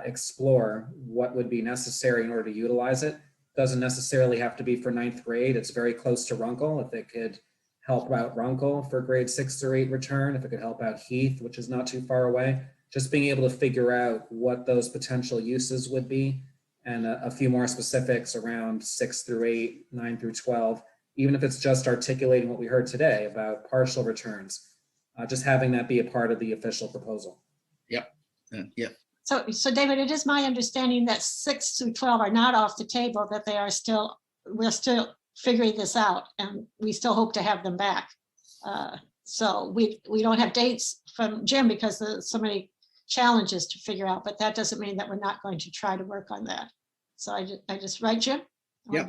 explore what would be necessary in order to utilize it. Doesn't necessarily have to be for 9th grade. It's very close to Runkle. If it could help out Runkle for grade 6 through 8 return, if it could help out Heath, which is not too far away, just being able to figure out what those potential uses would be, and a few more specifics around 6 through 8, 9 through 12, even if it's just articulating what we heard today about partial returns, just having that be a part of the official proposal. Yep. Yep. So David, it is my understanding that 6 through 12 are not off the table, that they are we're still figuring this out, and we still hope to have them back. So we don't have dates from Jim because there's so many challenges to figure out, but that doesn't mean that we're not going to try to work on that. So I just right, Jim? Yeah.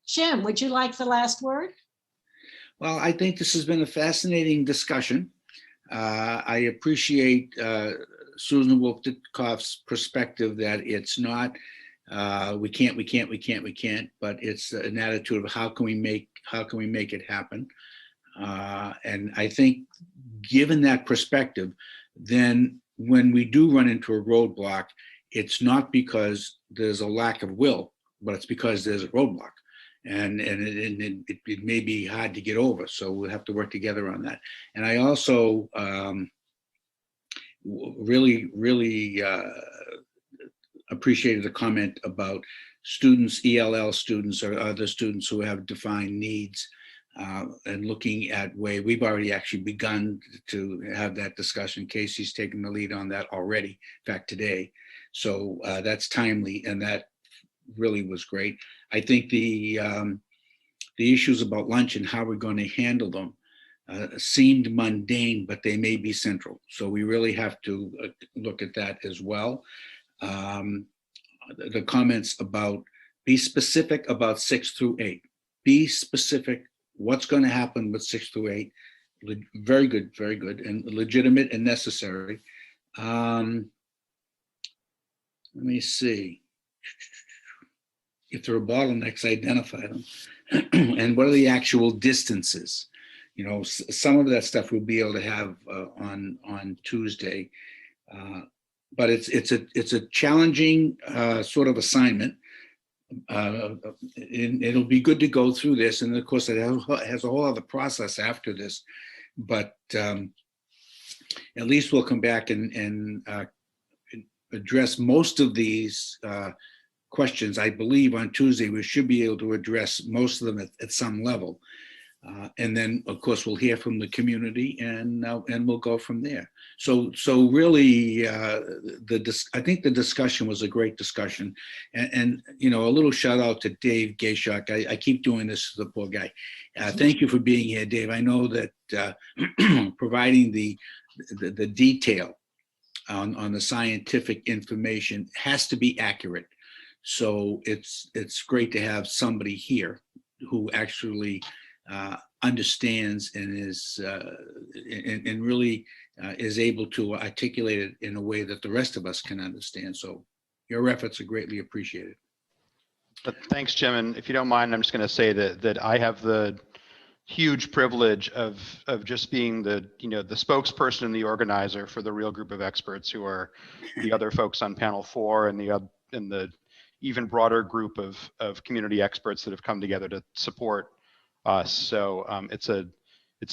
Jim, would you like the last word? Well, I think this has been a fascinating discussion. I appreciate Susan Wolf-Dickoff's perspective that it's not we can't, but it's an attitude of how can we make it happen. And I think given that perspective, then when we do run into a roadblock, it's not because there's a lack of will, but it's because there's a roadblock. And it may be hard to get over. So we'll have to work together on that. And I also really appreciated the comment about students, ELL students or other students who have defined needs, and looking at way we've already actually begun to have that discussion. Casey's taken the lead on that already, in fact, today. So that's timely, and that really was great. I think the issues about lunch and how we're going to handle them seemed mundane, but they may be central. So we really have to look at that as well. The comments about be specific about 6 through 8. Be specific what's going to happen with 6 through 8. Very good, and legitimate and necessary. Let me see. If there are bottlenecks, identify them. And what are the actual distances? You know, some of that stuff we'll be able to have on Tuesday. But it's a challenging sort of assignment. It'll be good to go through this, and of course it has a whole other process after this. But at least we'll come back and address most of these questions. I believe on Tuesday we should be able to address most of them at some level. And then, of course, we'll hear from the community, and we'll go from there. So really, I think the discussion was a great discussion, and you know, a little shout out to Dave Gayshok. I keep doing this to the poor guy. Thank you for being here, Dave. I know that providing the detail on the scientific information has to be accurate. So it's great to have somebody here who actually understands and is and really is able to articulate it in a way that the rest of us can understand. So your efforts are greatly appreciated. But thanks, Jim. And if you don't mind, I'm just going to say that I have the huge privilege of just being the spokesperson and the organizer for the real group of experts who are the other folks on panel 4 and the even broader group of community experts that have come together to support us. So it's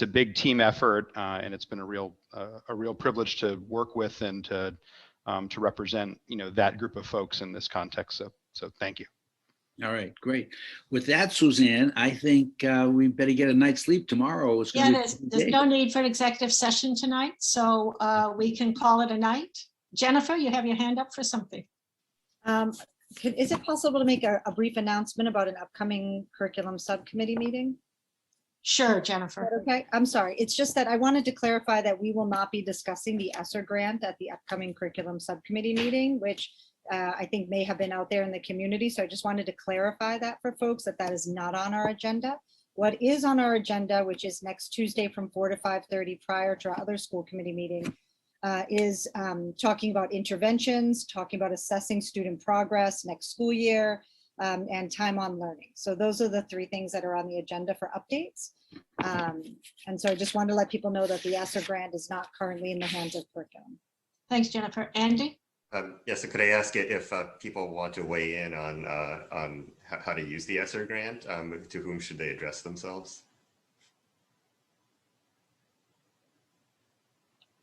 a big team effort, and it's been a real privilege to work with and to represent that group of folks in this context. So thank you. All right, great. With that, Suzanne, I think we better get a night's sleep tomorrow. Yeah, there's no need for an executive session tonight, so we can call it a night. Jennifer, you have your hand up for something. Is it possible to make a brief announcement about an upcoming curriculum subcommittee meeting? Sure, Jennifer. Okay, I'm sorry. It's just that I wanted to clarify that we will not be discussing the ESSER grant at the upcoming curriculum subcommittee meeting, which I think may have been out there in the community. So I just wanted to clarify that for folks, that is not on our agenda. What is on our agenda, which is next Tuesday from 4 to 5:30 prior to our other school committee meeting, is talking about interventions, talking about assessing student progress next school year, and time on learning. So those are the 3 things that are on the agenda for updates. And so I just wanted to let people know that the ESSER grant is not currently in the hands of curriculum. Thanks, Jennifer. Andy? Yes, so could I ask if people want to weigh in on how to use the ESSER grant? To whom should they address themselves?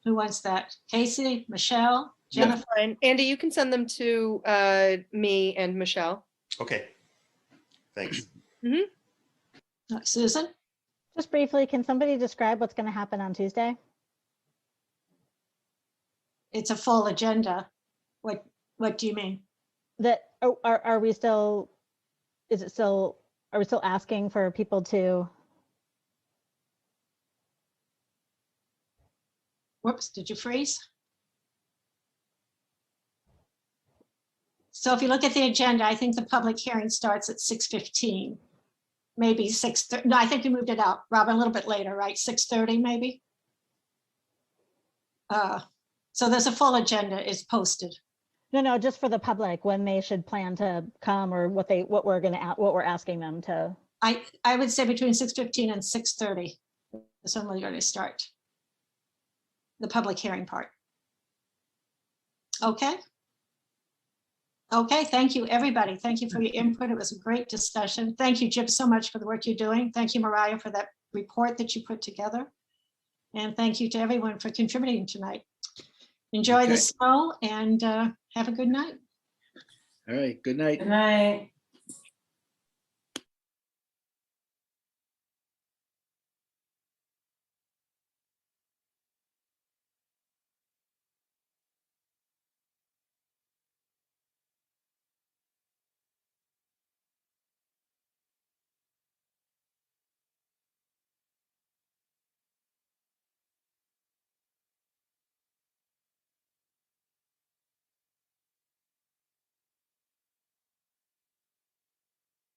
Who wants that? Casey, Michelle, Jennifer? That's fine. Andy, you can send them to me and Michelle. Okay, thanks. Susan? Just briefly, can somebody describe what's going to happen on Tuesday? It's a full agenda. What do you mean? That are we still? Are we still asking for people to? Whoops! Did you freeze? So if you look at the agenda, I think the public hearing starts at 6:15, maybe 6:30. No, I think we moved it out, Robin, a little bit later, right? 6:30 maybe. So there's a full agenda is posted. No, just for the public, when they should plan to come, or what we're asking them to. I would say between 6:15 and 6:30 is when we're going to start the public hearing part. Okay. Okay, thank you, everybody. Thank you for your input. It was a great discussion. Thank you, Jim, so much for the work you're doing. Thank you, Mariah, for that report that you put together. And thank you to everyone for contributing tonight. Enjoy the snow and have a good night. All right, good night. Good night.